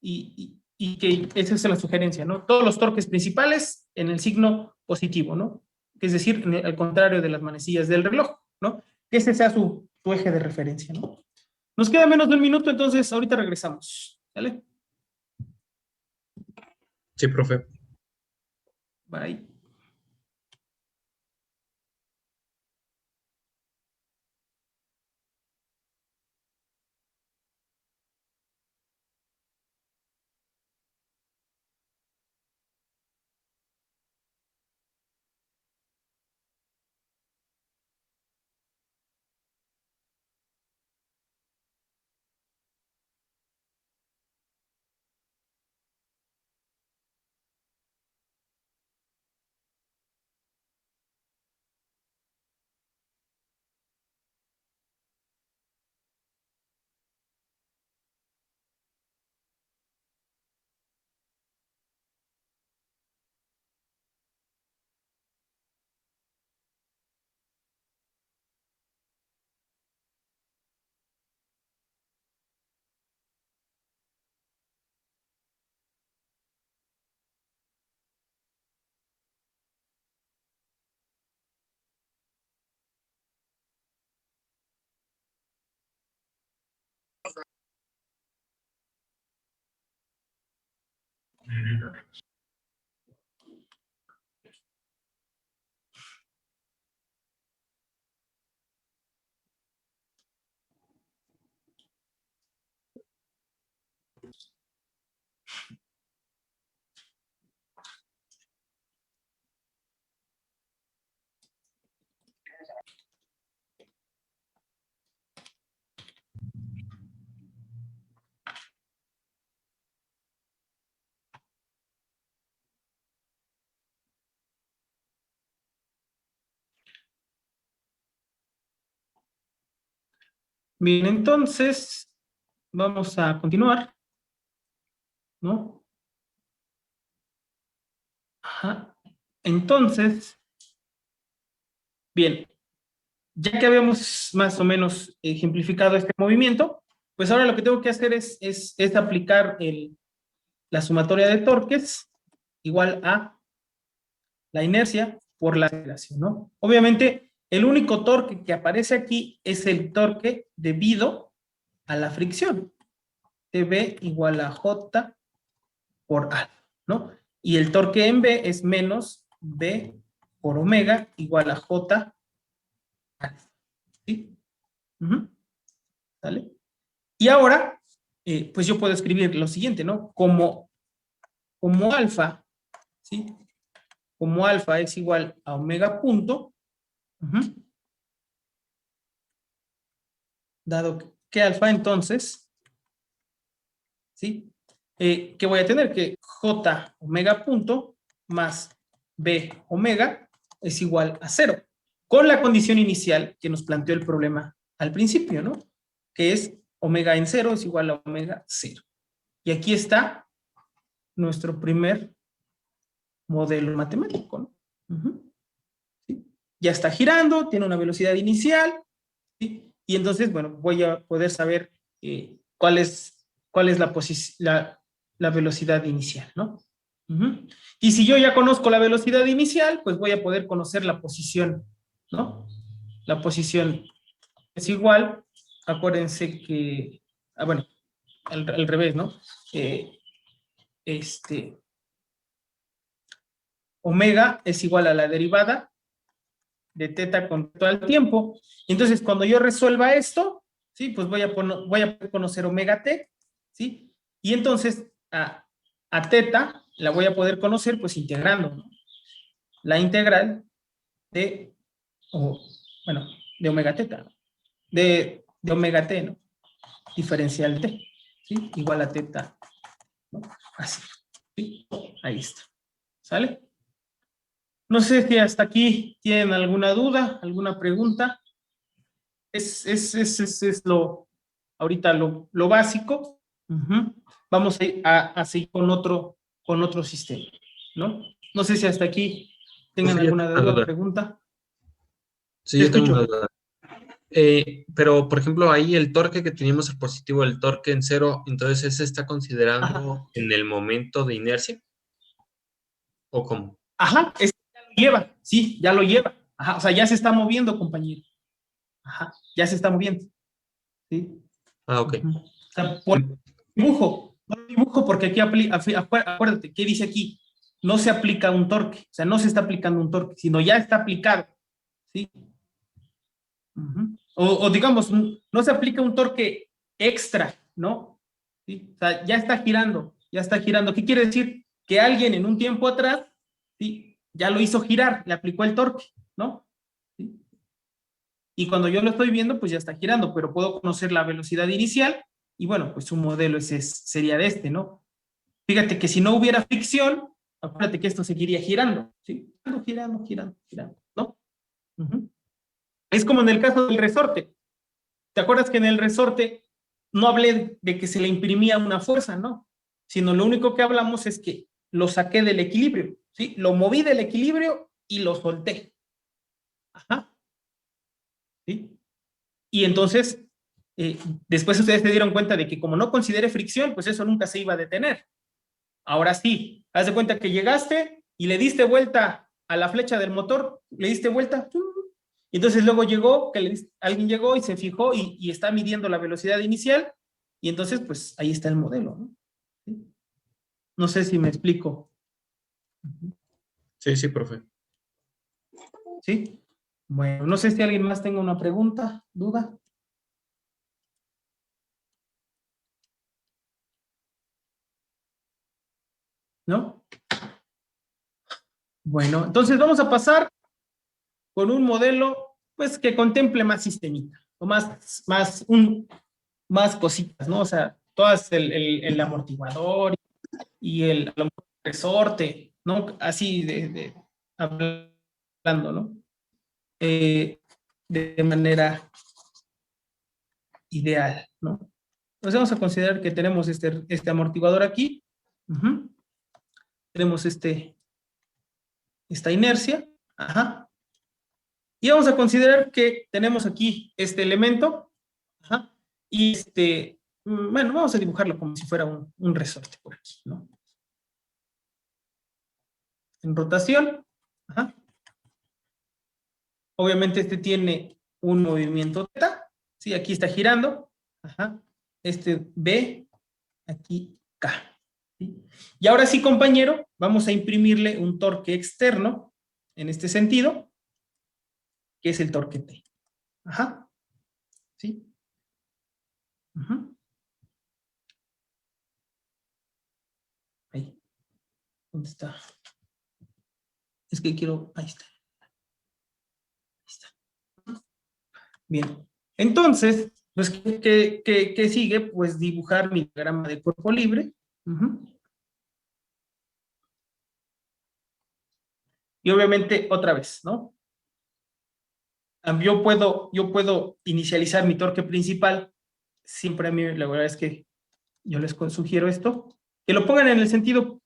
y que esa es la sugerencia, ¿no? Todos los torques principales en el signo positivo, ¿no? Es decir, al contrario de las manecillas del reloj, ¿no? Que ese sea su eje de referencia, ¿no? Nos queda menos de un minuto, entonces ahorita regresamos. ¿Vale? Sí, profe. Bye. Bien, entonces vamos a continuar, ¿no? Ajá. Entonces, bien, ya que habíamos más o menos ejemplificado este movimiento, pues ahora lo que tengo que hacer es aplicar la sumatoria de torques igual a la inercia por la aceleración, ¿no? Obviamente, el único torque que aparece aquí es el torque debido a la fricción. Tb igual a J por A, ¿no? Y el torque en B es menos B por omega igual a J ¿Sí? ¿Sale? Y ahora, pues yo puedo escribir lo siguiente, ¿no? Como alfa, ¿sí? Como alfa es igual a omega punto, dado que alfa entonces, ¿sí? ¿Qué voy a tener? Que J omega punto más B omega es igual a 0, con la condición inicial que nos planteó el problema al principio, ¿no? Que es omega en 0 es igual a omega 0. Y aquí está nuestro primer modelo matemático, ¿no? ¿Sí? Ya está girando, tiene una velocidad inicial, ¿sí? Y entonces, bueno, voy a poder saber cuál es la velocidad inicial, ¿no? Y si yo ya conozco la velocidad inicial, pues voy a poder conocer la posición, ¿no? La posición es igual, acuérdense que, bueno, al revés, ¿no? Omega es igual a la derivada de teta con todo el tiempo. Entonces, cuando yo resuelva esto, ¿sí? Pues voy a poder conocer omega t, ¿sí? Y entonces a teta la voy a poder conocer pues integrando, ¿no? La integral de, bueno, de omega teta, ¿no? de omega t, ¿no? Diferencial de t, ¿sí? Igual a teta, ¿no? Así, ¿sí? Ahí está, ¿sale? No sé si hasta aquí tienen alguna duda, alguna pregunta. Es ahorita lo básico. Vamos a seguir con otro sistema, ¿no? No sé si hasta aquí tengan Profe, yo alguna tengo una duda o duda. pregunta. Sí, Te yo tengo una escucho. duda. Pero, por ejemplo, ahí el torque que teníamos el positivo, el torque en 0, entonces ese está Ajá, considerando en el momento de inercia, ¿o cómo? ajá, ya lo lleva, sí, ya lo lleva. Ajá, o sea, ya se está moviendo, compañero. Ajá, ya se está moviendo, ¿sí? Ah, ok. O sea, por dibujo, no dibujo porque aquí acuérdate, ¿qué dice aquí? No se aplica un torque, o sea, no se está aplicando un torque, sino ya está aplicado, ¿sí? O digamos, no se aplica un torque extra, ¿no? ¿Sí? O sea, ya está girando, ya está girando. ¿Qué quiere decir? Que alguien en un tiempo atrás, ¿sí? Ya lo hizo girar, le aplicó el torque, ¿no? ¿Sí? Y cuando yo lo estoy viendo, pues ya está girando, pero puedo conocer la velocidad inicial y bueno, pues un modelo sería de este, ¿no? Fíjate que si no hubiera fricción, acuérdate que esto seguiría girando, ¿sí? Girando, ¿no? Es como en el caso del resorte. ¿Te acuerdas que en el resorte no hablé de que se le imprimía una fuerza, no? Sino lo único que hablamos es que lo saqué del equilibrio, ¿sí? Lo moví del equilibrio y lo solté. Ajá, ¿sí? Y entonces, después ustedes se dieron cuenta de que como no considere fricción, pues eso nunca se iba a detener. Ahora sí, haz de cuenta que llegaste y le diste vuelta a la flecha del motor, le diste vuelta, y entonces luego llegó, alguien llegó y se fijó y está midiendo la velocidad inicial, y entonces pues ahí está el modelo, ¿no? ¿Sí? No sé si me explico. Sí, sí, profe. ¿Sí? Bueno, no sé si alguien más tenga una pregunta, duda. ¿No? Bueno, entonces vamos a pasar con un modelo pues que contemple más sistemita, o más cositas, ¿no? O sea, todas el amortiguador y a lo mejor el resorte, ¿no? Así hablando, ¿no? De manera ideal, ¿no? Entonces vamos a considerar que tenemos este amortiguador aquí, tenemos esta inercia, ajá, y vamos a considerar que tenemos aquí este elemento, ajá, y bueno, vamos a dibujarlo como si fuera un resorte por aquí, ¿no? En rotación, ajá. Obviamente tiene un movimiento θ, ¿sí? Aquí está girando, ajá. B, aquí K, ¿sí? Y ahora sí, compañero, vamos a imprimirle un torque externo, en este sentido, que es el torque T. Ajá. ¿Sí? Ujú. Ahí. ¿Dónde está? Es que quiero... Ahí está. Ahí está. Bien. Entonces, pues, ¿qué sigue? Pues dibujar mi diagrama de cuerpo libre. Ujú. Y obviamente, otra vez, ¿no? Yo puedo inicializar mi torque principal. Siempre a mí, la verdad es que yo les sugiero esto, que lo pongan en el sentido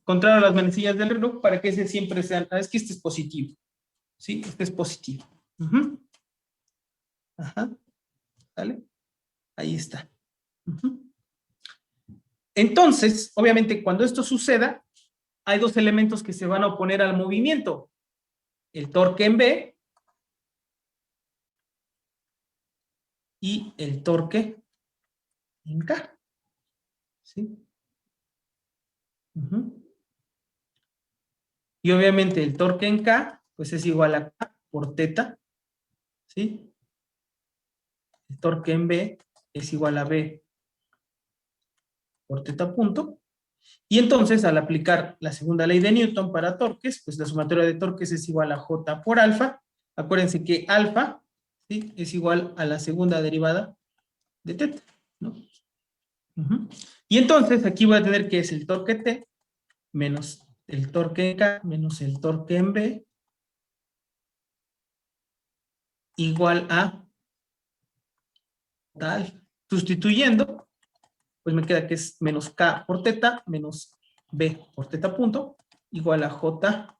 contrario a las manecillas del reloj para que ese siempre sea, es que este es positivo, ¿sí? Este es positivo. Uh-huh. Ajá, ¿vale? Ahí está. Uh-huh. Entonces, obviamente, cuando esto suceda, hay dos elementos que se van a oponer al movimiento. El torque en B y el torque en K. ¿Sí? Uh-huh. Y obviamente el torque en K, pues es igual a K por teta, ¿sí? El torque en B es igual a B por teta punto. Y entonces, al aplicar la segunda ley de Newton para torques, pues la sumatoria de torques es igual a J por alfa. Acuérdense que alfa, ¿sí?, es igual a la segunda derivada de teta, ¿no? Uh-huh. Y entonces, aquí voy a tener que es el torque T menos el torque en K menos el torque en B igual a J alfa. Sustituyendo, pues me queda que es menos K por teta menos B por teta punto igual a J,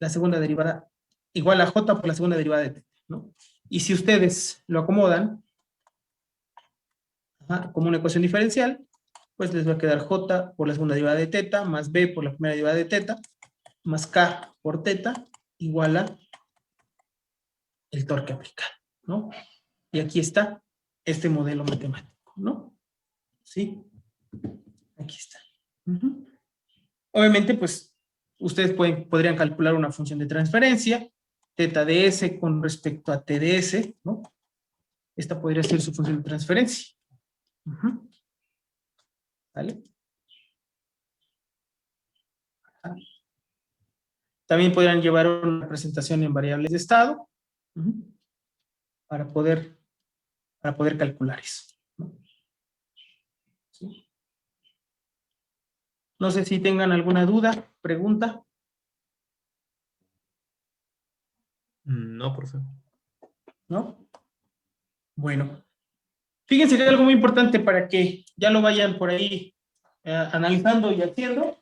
la segunda derivada, igual a J por la segunda derivada de teta, ¿no? Y si ustedes lo acomodan como una ecuación diferencial, pues les va a quedar J por la segunda derivada de teta más B por la primera derivada de teta más K por teta igual a el torque aplicado, ¿no? Y aquí está este modelo matemático, ¿no? ¿Sí? Aquí está. Uh-huh. Obviamente, pues, ustedes podrían calcular una función de transferencia, teta de S con respecto a T de S, ¿no? Esta podría ser su función de transferencia. Uh-huh. ¿Vale? También podrían llevar una representación en variables de estado, uh-huh, para poder calcular eso, ¿no? ¿Sí? No sé si tengan alguna duda, pregunta. No, profe. ¿No? Bueno, fíjense que hay algo muy importante para que ya lo vayan por ahí analizando y haciendo.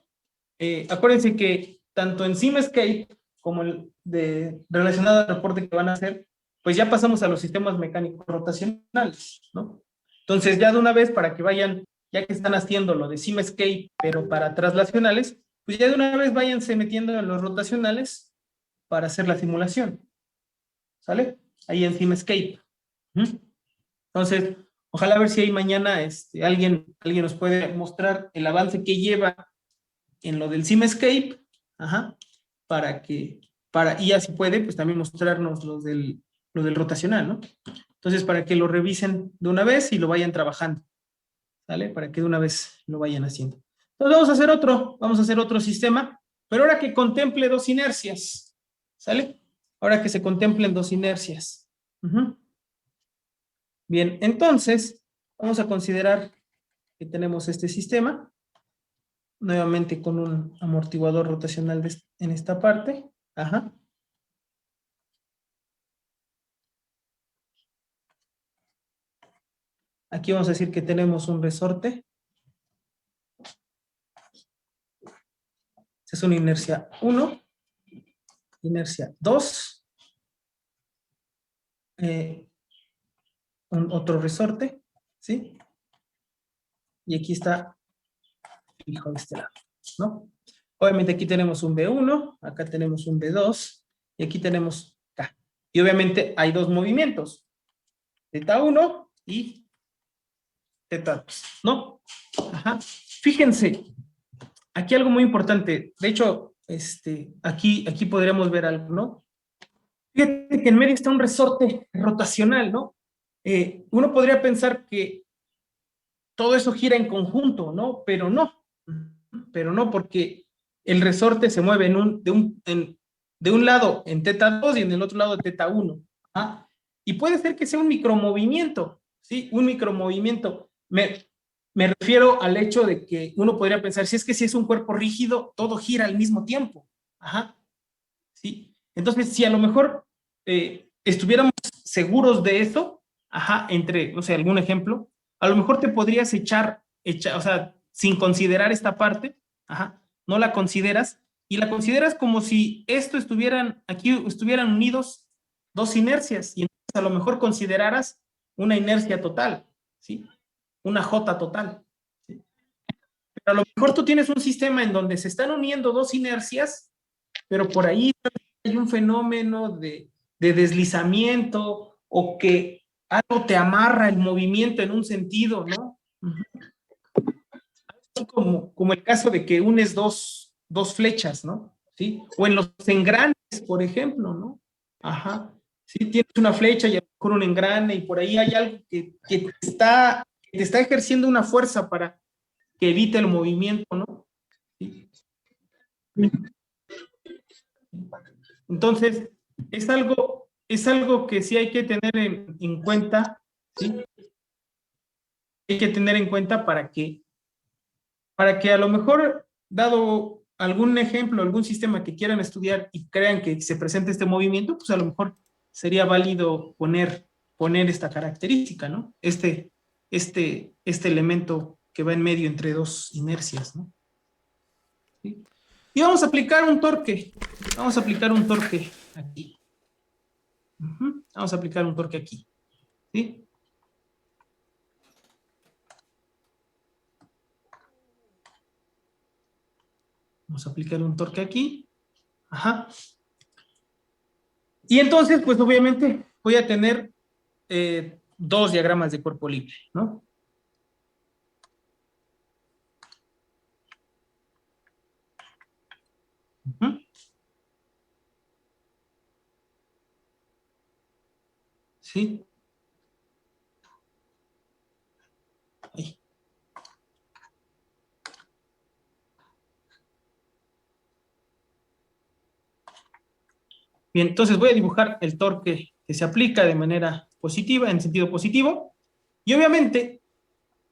Acuérdense que tanto en SimScape como el relacionado al reporte que van a hacer, pues ya pasamos a los sistemas mecánicos rotacionales, ¿no? Entonces, ya de una vez, para que vayan, ya que están haciendo lo de SimScape, pero para traslacionales, pues ya de una vez váyanse metiendo en los rotacionales para hacer la simulación. ¿Sale? Ahí en SimScape. Entonces, ojalá ver si ahí mañana alguien nos puede mostrar el avance que lleva en lo del SimScape, y ya si puede, pues también mostrarnos lo del rotacional, ¿no? Entonces, para que lo revisen de una vez y lo vayan trabajando, ¿sale? Para que de una vez lo vayan haciendo. Entonces, vamos a hacer otro sistema, pero ahora que contemple dos inercias, ¿sale? Ahora que se contemplen dos inercias. Bien, entonces, vamos a considerar que tenemos este sistema, nuevamente con un amortiguador rotacional en esta parte. Aquí vamos a decir que tenemos un resorte. Esta es una inercia 1, inercia 2, otro resorte, ¿sí? Y aquí está fijo de este lado, ¿no? Obviamente aquí tenemos un B1, acá tenemos un B2, y aquí tenemos K. Y obviamente hay dos movimientos, θ1 y θ2, ¿no? Fíjense, aquí algo muy importante. De hecho, aquí podríamos ver algo, ¿no? Fíjate que en medio está un resorte rotacional, ¿no? Uno podría pensar que todo eso gira en conjunto, ¿no? Pero no, porque el resorte se mueve de un lado en θ2 y en el otro lado de θ1. ¿Ah? Y puede ser que sea un micromovimiento, ¿sí? Un micromovimiento. Me refiero al hecho de que uno podría pensar, si es que si es un cuerpo rígido, todo gira al mismo tiempo. Ajá. ¿Sí? Entonces, si a lo mejor estuviéramos seguros de eso, ajá, entre, no sé, algún ejemplo, a lo mejor te podrías echar, o sea, sin considerar esta parte, ajá, no la consideras, y la consideras como si esto aquí estuvieran unidos dos inercias, y entonces a lo mejor consideraras una inercia total, ¿sí? Una J total. ¿Sí? Pero a lo mejor tú tienes un sistema en donde se están uniendo dos inercias, pero por ahí hay un fenómeno de deslizamiento o que algo te amarra el movimiento en un sentido, ¿no? Así como el caso de que unes dos flechas, ¿no? ¿Sí? O en los engranes, por ejemplo, ¿no? Ajá. Sí, tienes una flecha y a lo mejor un engrane y por ahí hay algo que te está ejerciendo una fuerza para que evite el movimiento, ¿no? ¿Sí? Entonces, es algo que sí hay que tener en cuenta, ¿sí? Hay que tener en cuenta para que a lo mejor, dado algún ejemplo, algún sistema que quieran estudiar y crean que se presente este movimiento, pues a lo mejor sería válido poner esta característica, ¿no? Este elemento que va en medio entre dos inercias, ¿no? ¿Sí? Y vamos a aplicar un torque. Vamos a aplicar un torque aquí. Vamos a aplicar un torque aquí. ¿Sí? Vamos a aplicar un torque aquí. Ajá. Y entonces, pues obviamente voy a tener dos diagramas de cuerpo libre, ¿no? Ujú. ¿Sí? Ahí. Bien, entonces voy a dibujar el torque que se aplica de manera positiva, en sentido positivo. Y obviamente,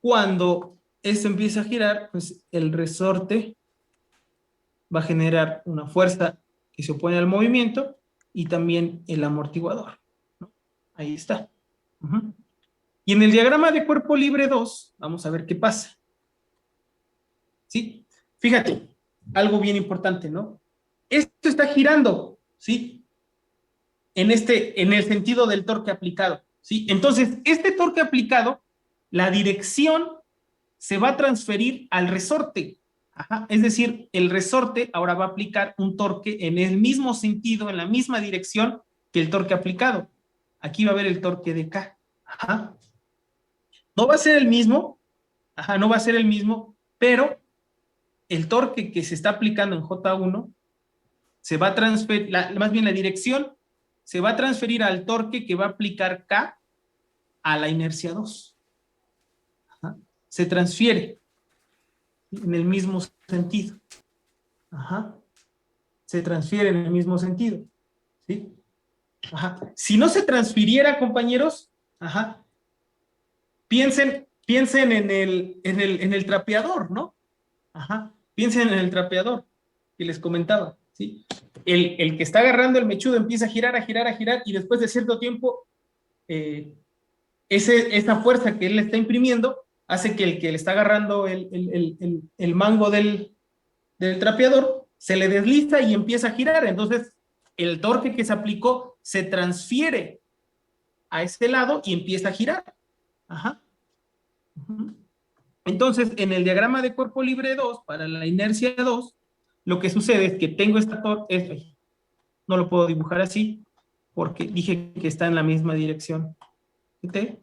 cuando esto empieza a girar, pues el resorte va a generar una fuerza que se opone al movimiento y también el amortiguador, ¿no? Ahí está. Ujú. Y en el diagrama de cuerpo libre 2, vamos a ver qué pasa. ¿Sí? Fíjate, algo bien importante, ¿no? Esto está girando, ¿sí? En el sentido del torque aplicado, ¿sí? Entonces, este torque aplicado, la dirección se va a transferir al resorte. Ajá. Es decir, el resorte ahora va a aplicar un torque en el mismo sentido, en la misma dirección que el torque aplicado. Aquí va a haber el torque de K. Ajá. No va a ser el mismo, ajá, no va a ser el mismo, pero el torque que se está aplicando en J1 se va a transferir, más bien la dirección, se va a transferir al torque que va a aplicar K a la inercia 2. Ajá. Se transfiere en el mismo sentido. Ajá. Se transfiere en el mismo sentido. ¿Sí? Ajá. Si no se transfiriera, compañeros, ajá, piensen en el trapeador, ¿no? Ajá. Piensen en el trapeador que les comentaba, ¿sí? El que está agarrando el mechudo empieza a girar, a girar, a girar, y después de cierto tiempo, esa fuerza que él le está imprimiendo hace que el que le está agarrando el mango del trapeador se le desliza y empieza a girar. Entonces, el torque que se aplicó se transfiere a ese lado y empieza a girar. Ajá. Entonces, en el diagrama de cuerpo libre 2, para la inercia 2, lo que sucede es que tengo esta torque, no lo puedo dibujar así, porque dije que está en la misma dirección. ¿T?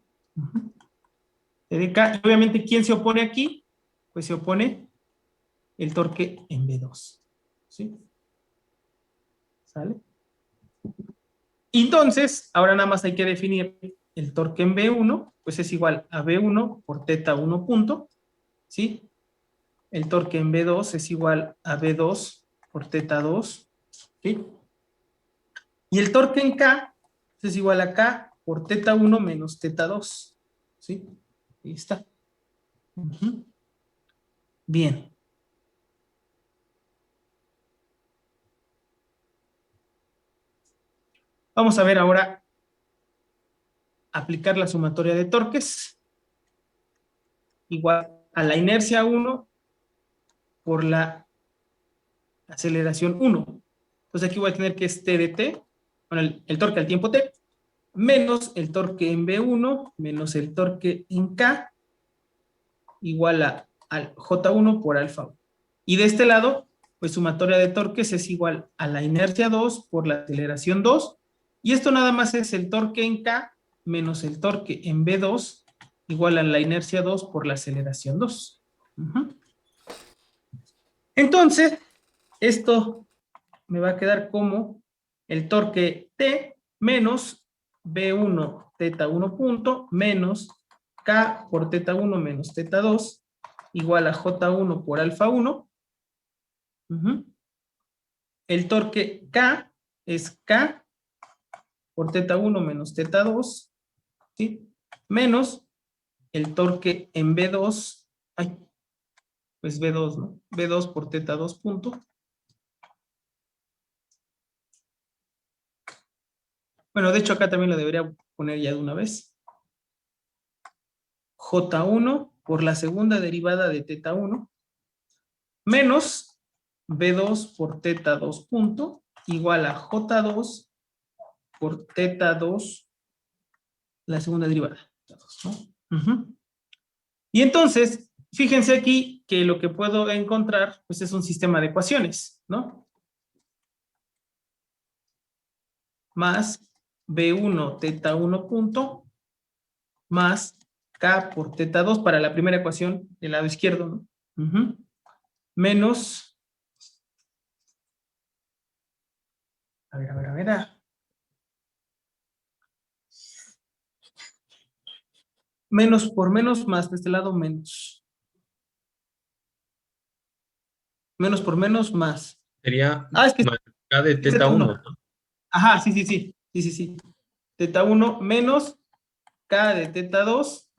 TDK. Y obviamente, ¿quién se opone aquí? Pues se opone el torque en B2. ¿Sí? ¿Sale? Entonces, ahora nada más hay que definir el torque en B1, pues es igual a B1 por teta 1 punto, ¿sí? El torque en B2 es igual a B2 por teta 2, ¿sí? Y el torque en K es igual a K por teta 1 menos teta 2, ¿sí? Ahí está. Bien. Vamos a ver ahora aplicar la sumatoria de torques igual a la inercia 1 por la aceleración 1. Entonces aquí voy a tener que es T de T, bueno, el torque al tiempo T, menos el torque en B1, menos el torque en K, igual al J1 por alfa 1. Y de este lado, pues sumatoria de torques es igual a la inercia 2 por la aceleración 2, y esto nada más es el torque en K menos el torque en B2 igual a la inercia 2 por la aceleración 2. Entonces, esto me va a quedar como el torque T menos B1 teta 1 punto menos K por teta 1 menos teta 2 igual a J1 por alfa 1. El torque K es K por teta 1 menos teta 2, ¿sí? Menos el torque en B2, pues B2, ¿no? B2 por teta 2 punto. Bueno, de hecho acá también lo debería poner ya de una vez. J1 por la segunda derivada de teta 1 menos B2 por teta 2 punto igual a J2 por teta 2 la segunda derivada. ¿No? Y entonces, fíjense aquí que lo que puedo encontrar pues es un sistema de ecuaciones, ¿no? Más B1 teta 1 punto más K por teta 2 para la primera ecuación del lado izquierdo, ¿no? Menos, a ver. Menos por menos más de este lado menos. Menos por menos más. Sería Es que más K de es teta teta 1, 1. ¿no? Ajá, sí. Teta 1 menos K de teta 2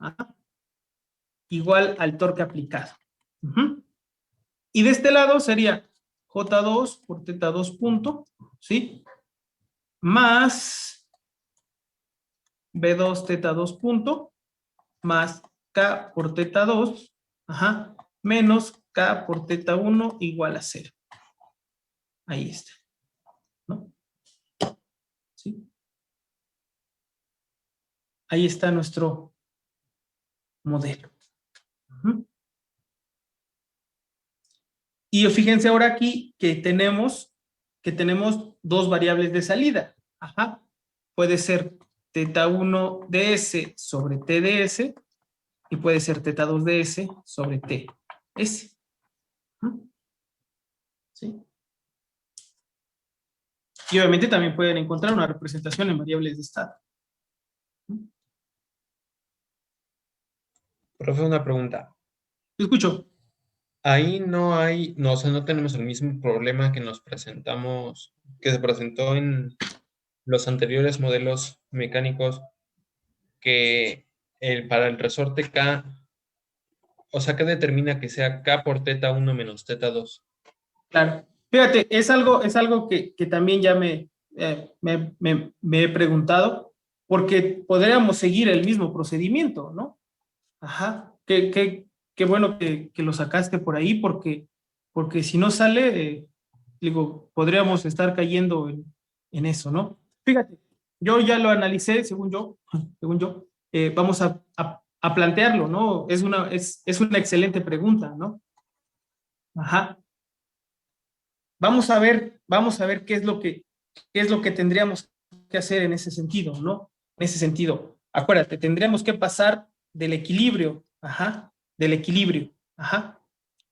igual al torque aplicado. Y de este lado sería J2 por teta 2 punto, ¿sí? Más B2 teta 2 punto, más K por teta 2, menos K por teta 1 igual a 0. Ahí está, ¿no? ¿Sí? Ahí está nuestro modelo. Y fíjense ahora aquí que tenemos dos variables de salida. Puede ser teta 1 ds sobre tds y puede ser teta 2 ds sobre ts. ¿Sí? Y obviamente también pueden encontrar una representación en variables de estado. Profe, una pregunta. Te escucho. Ahí no hay, no, o sea, no tenemos el mismo problema que nos presentamos, que se presentó en los anteriores modelos mecánicos, que para el resorte K, o sea, ¿qué determina que sea K por teta 1 menos teta 2? Claro. Fíjate, es algo que también ya me he preguntado, porque podríamos seguir el mismo procedimiento, ¿no? Qué bueno que lo sacaste por ahí, porque si no sale, digo, podríamos estar cayendo en eso, ¿no? Fíjate, yo ya lo analicé, según yo, vamos a plantearlo, ¿no? Es una excelente pregunta, ¿no? Vamos a ver qué es lo que tendríamos que hacer en ese sentido, ¿no? En ese sentido, acuérdate, tendríamos que pasar del equilibrio, del equilibrio,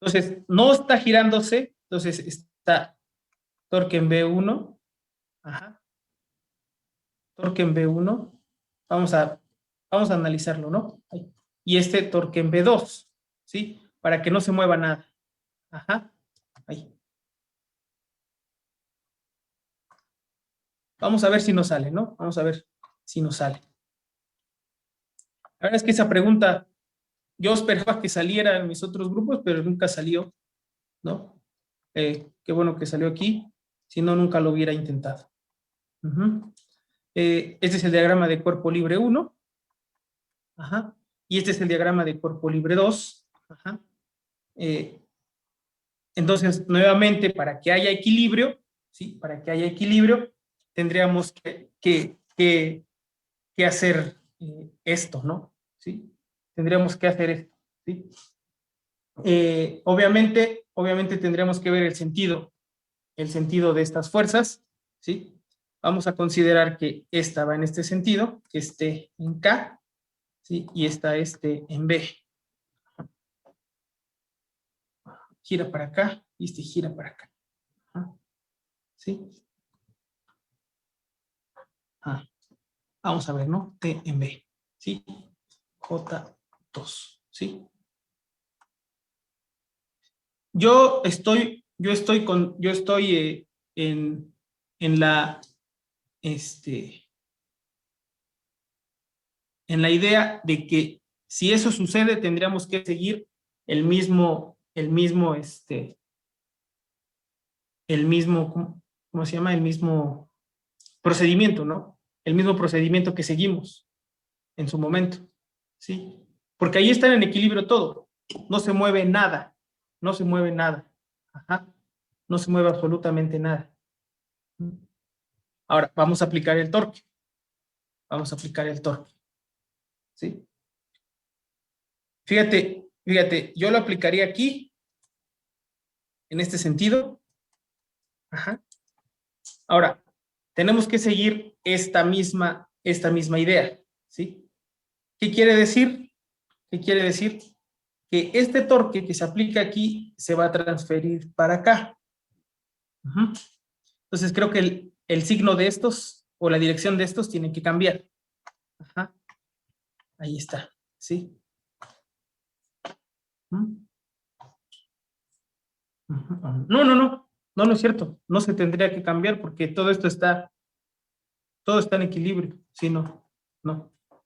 Entonces, no está girándose, entonces está torque en B1, torque en B1, vamos a analizarlo, ¿no? Ahí. Y este torque en B2, ¿sí? Para que no se mueva nada. Ajá, ahí. Vamos a ver si nos sale, ¿no? Vamos a ver si nos sale. La verdad es que esa pregunta, yo esperaba que saliera en mis otros grupos, pero nunca salió, ¿no? Qué bueno que salió aquí, si no, nunca lo hubiera intentado. Este es el diagrama de cuerpo libre 1. Ajá. Y este es el diagrama de cuerpo libre 2. Ajá. Entonces, nuevamente, para que haya equilibrio, ¿sí? Para que haya equilibrio, tendríamos que hacer esto, ¿no? ¿Sí? Tendríamos que hacer esto, ¿sí? Obviamente tendríamos que ver el sentido de estas fuerzas, ¿sí? Vamos a considerar que esta va en este sentido, que esté en K, ¿sí? Y esta en B. Gira para acá y este gira para acá. ¿Sí? Vamos a ver, ¿no? T en B, ¿sí? J2, ¿sí? Yo estoy en la, en la idea de que si eso sucede, tendríamos que seguir el mismo, ¿cómo se llama? El mismo procedimiento, ¿no? El mismo procedimiento que seguimos en su momento, ¿sí? Porque ahí está en equilibrio todo, no se mueve nada, no se mueve nada, ajá, no se mueve absolutamente nada. Ahora, vamos a aplicar el torque, ¿sí? Fíjate, yo lo aplicaría aquí, en este sentido, ajá. Ahora, tenemos que seguir esta misma idea, ¿sí? ¿Qué quiere decir? Que este torque que se aplica aquí se va a transferir para acá. Entonces creo que el signo de estos o la dirección de estos tiene que cambiar. Ajá. Ahí está, ¿sí? No es cierto. No se tendría que cambiar porque todo está en equilibrio. Sí, no.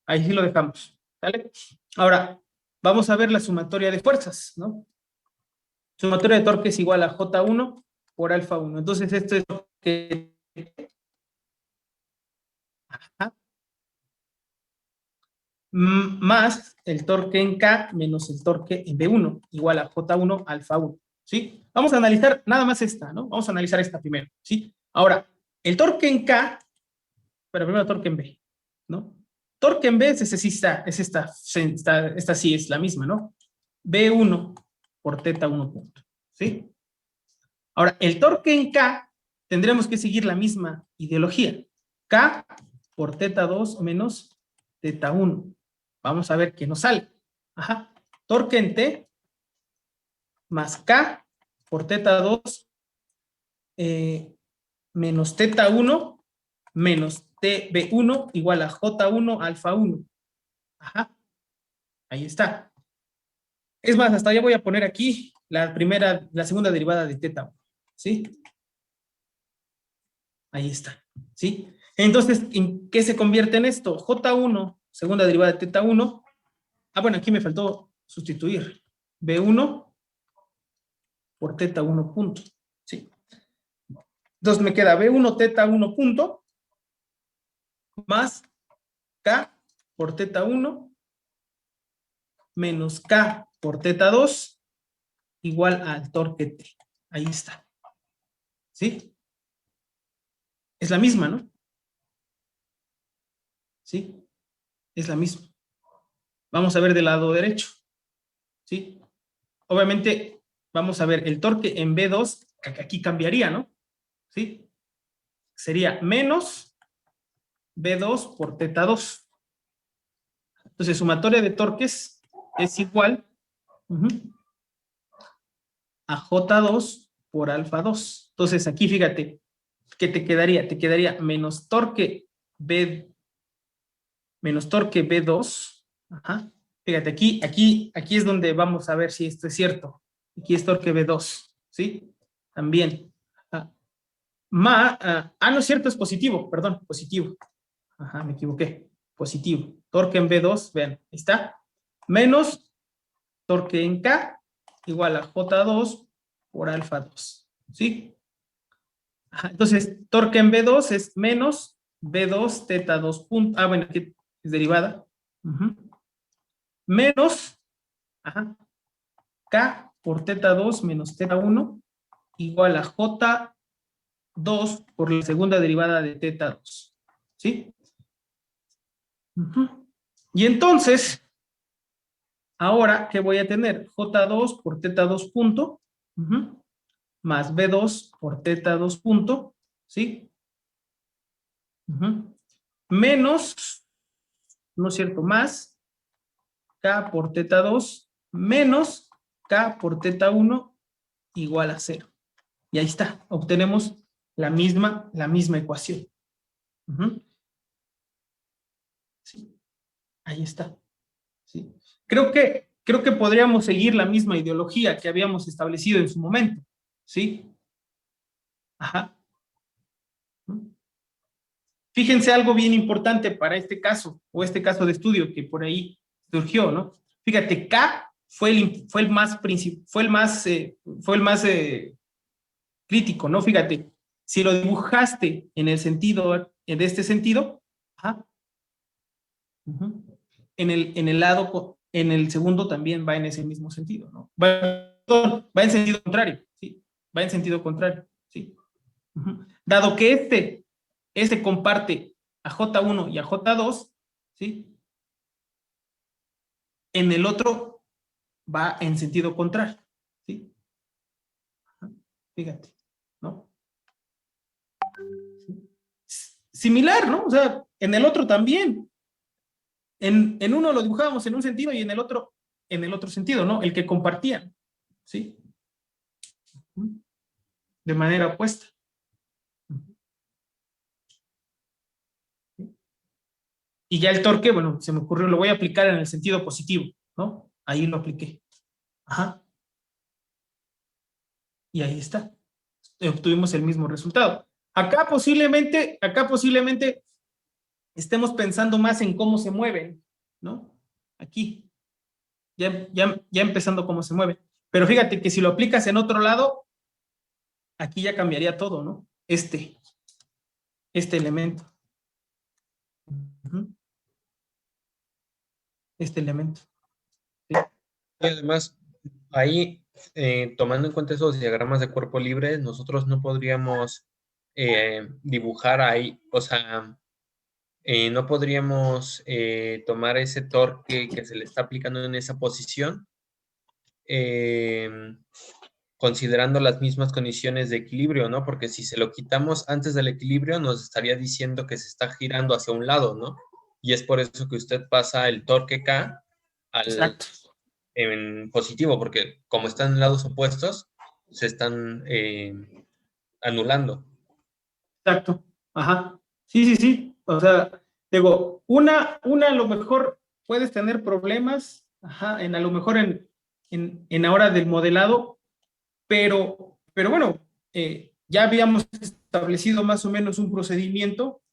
Ahí sí lo dejamos, ¿vale? Ahora, vamos a ver la sumatoria de fuerzas, ¿no? Sumatoria de torque es igual a J1 por alfa 1. Entonces, esto es que más el torque en K menos el torque en B1, igual a J1 alfa 1, ¿sí? Vamos a analizar nada más esta, ¿no? Vamos a analizar esta primero, ¿sí? Ahora, el torque en K, pero primero torque en B, ¿no? Torque en B es esta sí es la misma, ¿no? B1 por teta 1 punto, ¿sí? Ahora, el torque en K, tendremos que seguir la misma ideología. K por teta 2 menos teta 1. Vamos a ver qué nos sale. Ajá. Torque en T más K por teta 2 menos teta 1 menos TB1 igual a J1 alfa 1. Ajá. Ahí está. Es más, hasta ya voy a poner aquí la segunda derivada de teta 1. ¿Sí? Ahí está. ¿Sí? Entonces, ¿en qué se convierte en esto? J1, segunda derivada de teta 1. Bueno, aquí me faltó sustituir. B1 por teta 1 punto. ¿Sí? Entonces me queda B1 teta 1 punto más K por teta 1 menos K por teta 2 igual al torque T. Ahí está. ¿Sí? Es la misma, ¿no? ¿Sí? Es la misma. Vamos a ver del lado derecho. ¿Sí? Obviamente, vamos a ver el torque en B2, que aquí cambiaría, ¿no? ¿Sí? Sería menos B2 por teta 2. Entonces, sumatoria de torques es igual a J2 por alfa 2. Entonces, aquí fíjate, ¿qué te quedaría? Te quedaría menos torque B menos torque B2. Ajá. Fíjate, aquí es donde vamos a ver si esto es cierto. Aquí es torque B2, ¿sí? También. No es cierto, es positivo, perdón, positivo. Ajá, me equivoqué. Positivo. Torque en B2, vean, ahí está. Menos torque en K igual a J2 por alfa 2, ¿sí? Ajá, entonces, torque en B2 es menos B2 teta 2 punto. Bueno, aquí es derivada. Menos, ajá, K por teta 2 menos teta 1 igual a J2 por la segunda derivada de teta 2, ¿sí? Y entonces, ahora, ¿qué voy a tener? J2 por teta 2 punto, más B2 por teta 2 punto, ¿sí? Menos, ¿no es cierto? Más K por teta 2 menos K por teta 1 igual a 0. Y ahí está, obtenemos la misma ecuación. Sí, ahí está. ¿Sí? Creo que podríamos seguir la misma ideología que habíamos establecido en su momento. ¿Sí? Ajá. Fíjense algo bien importante para este caso, o este caso de estudio que por ahí surgió, ¿no? Fíjate, K fue el más crítico, ¿no? Fíjate, si lo dibujaste en el sentido, de este sentido, ajá, en el segundo también va en ese mismo sentido, ¿no? Va en sentido contrario, ¿sí? Va en sentido contrario, ¿sí? Dado que este comparte a J1 y a J2, ¿sí? En el otro va en sentido contrario, ¿sí? Fíjate, ¿no? Similar, ¿no? O sea, en el otro también. En uno lo dibujábamos en un sentido y en el otro sentido, ¿no? El que compartían, ¿sí? De manera opuesta. Y ya el torque, bueno, se me ocurrió, lo voy a aplicar en el sentido positivo, ¿no? Ahí lo apliqué. Ajá. Y ahí está. Obtuvimos el mismo resultado. Acá posiblemente estemos pensando más en cómo se mueven, ¿no? Aquí. Ya empezando cómo se mueven. Pero fíjate que si lo aplicas en otro lado, aquí ya cambiaría todo, ¿no? Este elemento. Este elemento. ¿Sí? Y además, ahí, tomando en cuenta esos diagramas de cuerpo libre, nosotros no podríamos dibujar ahí, o sea, no podríamos tomar ese torque que se le está aplicando en esa posición, considerando las mismas condiciones de equilibrio, ¿no? Porque si se lo quitamos antes del equilibrio, nos estaría diciendo que se está girando hacia un lado, ¿no? Y es por eso que usted pasa el torque K Exacto. en positivo, porque como están en lados opuestos, se están anulando. Exacto. Ajá. Sí. O sea, digo, una a lo mejor puedes tener problemas, ajá, a lo mejor en ahora del modelado, pero bueno, ya habíamos establecido más o menos un procedimiento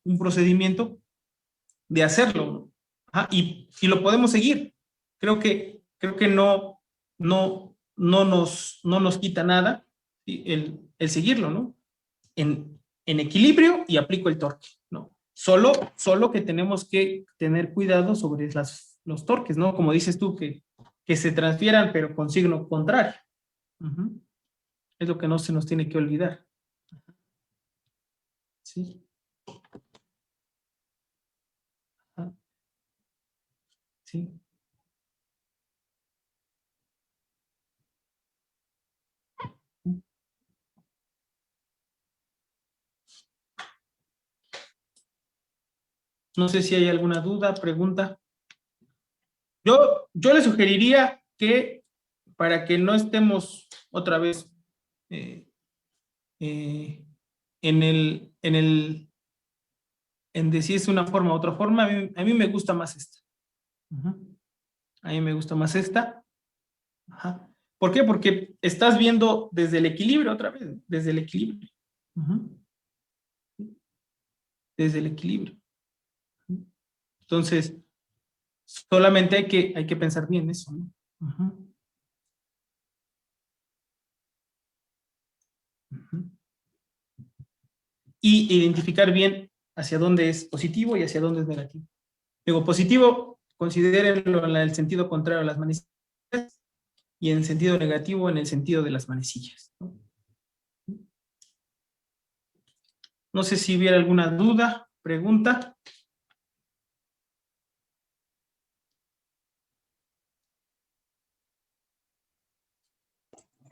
de hacerlo, ¿no? Ajá, y lo podemos seguir. Creo que no nos quita nada, ¿sí? El seguirlo, ¿no? En equilibrio y aplico el torque, ¿no? Solo que tenemos que tener cuidado sobre los torques, ¿no? Como dices tú, que se transfieran, pero con signo contrario. Es lo que no se nos tiene que olvidar. Sí. Sí. No sé si hay alguna duda, pregunta. Yo le sugeriría que para que no estemos otra vez en el en decir si es una forma u otra forma, a mí me gusta más esta. Ujú. A mí me gusta más esta. Ajá. ¿Por qué? Porque estás viendo desde el equilibrio otra vez, desde el equilibrio. Ujú. Desde el equilibrio. Entonces, solamente hay que pensar bien eso, ¿no? Ujú. Ujú. Y identificar bien hacia dónde es positivo y hacia dónde es negativo. Digo, positivo, considérenlo en el sentido contrario a las manecillas y en el sentido negativo en el sentido de las manecillas, ¿no? No sé si hubiera alguna duda, pregunta.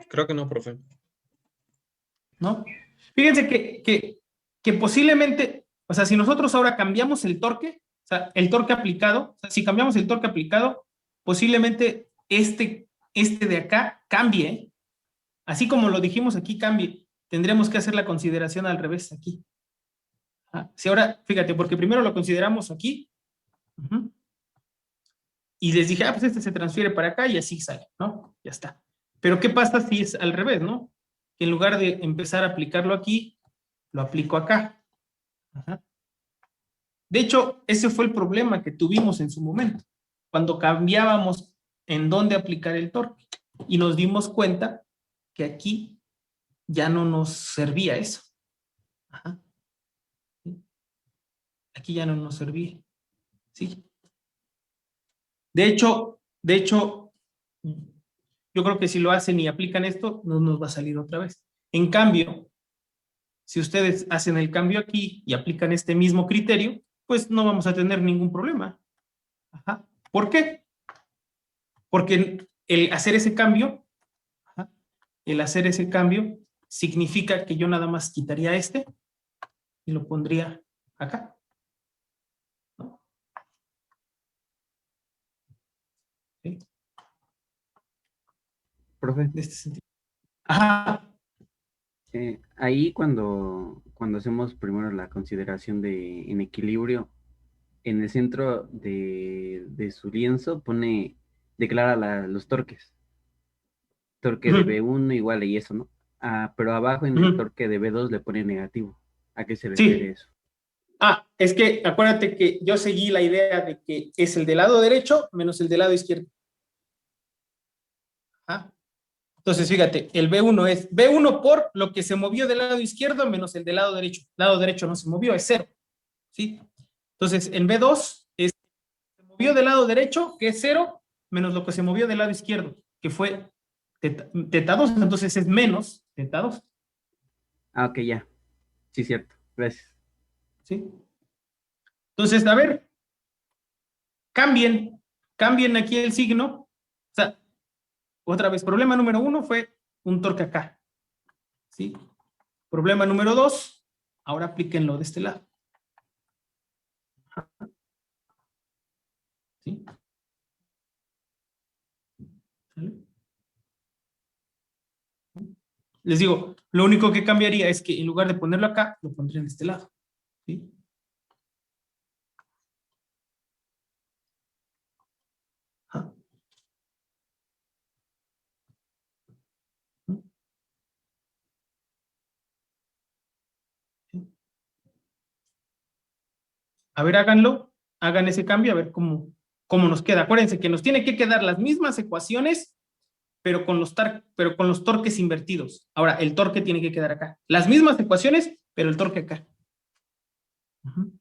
Creo que no, profe. ¿No? Fíjense que posiblemente, o sea, si nosotros ahora cambiamos el torque, o sea, el torque aplicado, o sea, si cambiamos el torque aplicado, posiblemente este de acá cambie, ¿eh? Así como lo dijimos aquí, cambie. Tendremos que hacer la consideración al revés aquí. Ah, si ahora, fíjate, porque primero lo consideramos aquí, uh-huh, y les dije, ah, pues este se transfiere para acá y así sale, ¿no? Ya está. Pero ¿qué pasa si es al revés, no? Que en lugar de empezar a aplicarlo aquí, lo aplico acá. Ajá. De hecho, ese fue el problema que tuvimos en su momento, cuando cambiábamos en dónde aplicar el torque y nos dimos cuenta que aquí ya no nos servía eso. Ajá. Aquí ya no nos servía. ¿Sí? De hecho, yo creo que si lo hacen y aplican esto, no nos va a salir otra vez. En cambio, si ustedes hacen el cambio aquí y aplican este mismo criterio, pues no vamos a tener ningún problema. Ajá. ¿Por qué? Porque el hacer ese cambio, ajá, el hacer ese cambio significa que yo nada más quitaría este y lo pondría acá, ¿no? ¿Sí? Profe, De este sentido. Ajá. ahí cuando hacemos primero la consideración de en equilibrio, en el centro de su lienzo declara los torques. Torque de Uh-huh. B1 igual y eso, ¿no? Ah, pero abajo en el Uh-huh. torque de B2 le pone negativo. ¿A qué se refiere Sí. eso? Ah, es que acuérdate que yo seguí la idea de que es el del lado derecho menos el del lado izquierdo. Ajá. Entonces, fíjate, el B1 es B1 por lo que se movió del lado izquierdo menos el del lado derecho. El lado derecho no se movió, es cero. ¿Sí? Entonces, en B2 es se movió del lado derecho, que es cero, menos lo que se movió del lado izquierdo, que fue teta 2, entonces es menos teta 2. Ah, ok, ya. Sí, cierto. Gracias. ¿Sí? Entonces, a ver, cambien aquí el signo. O sea, otra vez, problema número 1 fue un torque acá. ¿Sí? Problema número 2, ahora aplíquenlo de este lado. ¿Sí? ¿Sale? Les digo, lo único que cambiaría es que en lugar de ponerlo acá, lo pondría de este lado. ¿Sí? Ajá. ¿Sí? A ver, háganlo, hagan ese cambio, a ver cómo nos queda. Acuérdense que nos tiene que quedar las mismas ecuaciones, pero con los torques invertidos. Ahora, el torque tiene que quedar acá. Las mismas ecuaciones, pero el torque acá. Uh-huh.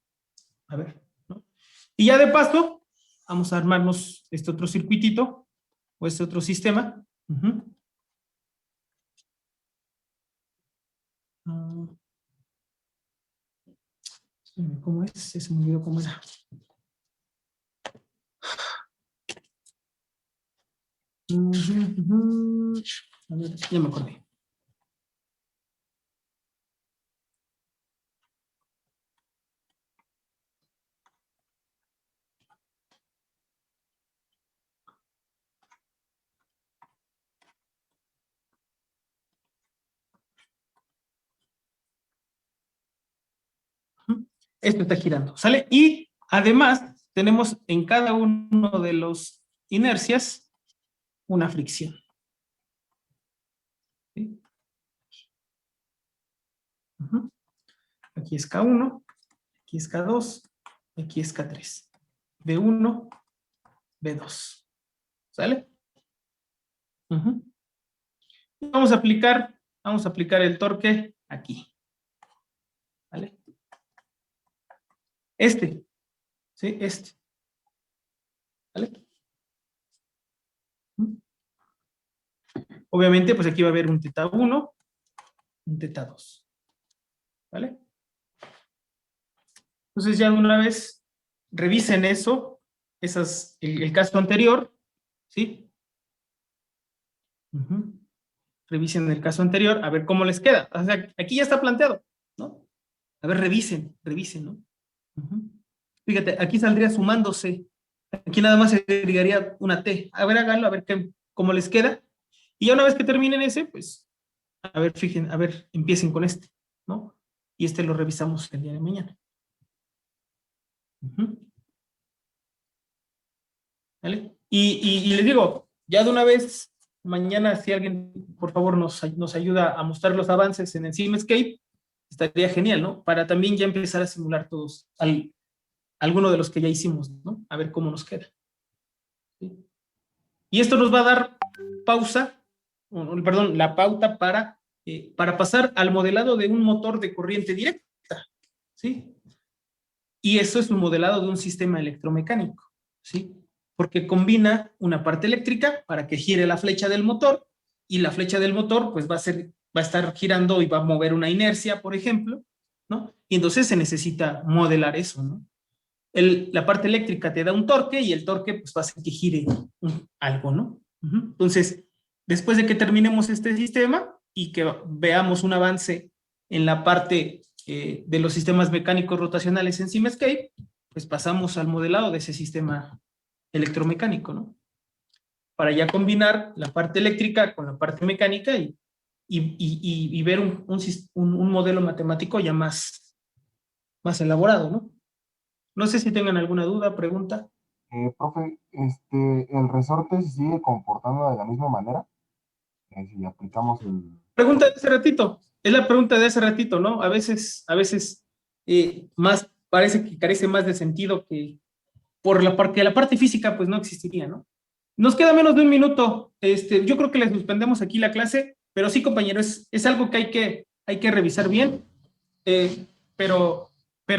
A ver, ¿no? Y ya de paso, vamos a armarnos este otro circuitito o este otro sistema. Uh-huh. ¿Cómo es? Se me olvidó cómo era. Uh-huh. A ver, ya me acordé. esto está girando, ¿sale? Y además tenemos en cada uno de los inercias una fricción. ¿Sí? Ujú. Aquí es K1, aquí es K2, aquí es K3. B1, B2. ¿Sale? Ujú. Vamos a aplicar el torque aquí. ¿Vale? Este. ¿Sí? Este. ¿Vale? Obviamente, pues aquí va a haber un θ1, un θ2. ¿Vale? Entonces ya de una vez revisen eso, el caso anterior, ¿sí? Revisen el caso anterior, a ver cómo les queda. O sea, aquí ya está planteado, ¿no? A ver, revisen, ¿no? Fíjate, aquí saldría sumándose. Aquí nada más se agregaría una T. A ver, háganlo, a ver cómo les queda. Y ya una vez que terminen ese, pues, a ver, fíjense, a ver, empiecen con este, ¿no? Y este lo revisamos el día de mañana. ¿Vale? Y les digo, ya de una vez, mañana, si alguien, por favor, nos ayuda a mostrar los avances en EnzymeScape, estaría genial, ¿no? Para también ya empezar a simular todos, alguno de los que ya hicimos, ¿no? A ver cómo nos queda. ¿Sí? Y esto nos va a dar la pauta para pasar al modelado de un motor de corriente directa, ¿sí? Y eso es un modelado de un sistema electromecánico, ¿sí? Porque combina una parte eléctrica para que gire la flecha del motor, y la flecha del motor pues va a estar girando y va a mover una inercia, por ejemplo, ¿no? Y entonces se necesita modelar eso, ¿no? La parte eléctrica te da un torque y el torque pues va a hacer que gire algo, ¿no? Entonces, después de que terminemos este sistema y que veamos un avance en la parte de los sistemas mecánicos rotacionales en EnzymeScape, pues pasamos al modelado de ese sistema electromecánico, ¿no? Para ya combinar la parte eléctrica con la parte mecánica y ver un modelo matemático ya más elaborado, ¿no? No sé si tengan alguna duda, pregunta. Profe, ¿el resorte se sigue comportando de la misma manera? Si aplicamos el... Pregunta de ese ratito, es la pregunta de hace ratito, ¿no? A veces más parece que carece más de sentido que porque la parte física pues no existiría, ¿no? Nos queda menos de un minuto. Yo creo que le suspendemos aquí la clase, pero sí, compañeros, es algo que hay que revisar bien, pero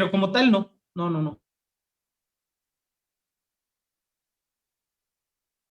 como tal, no.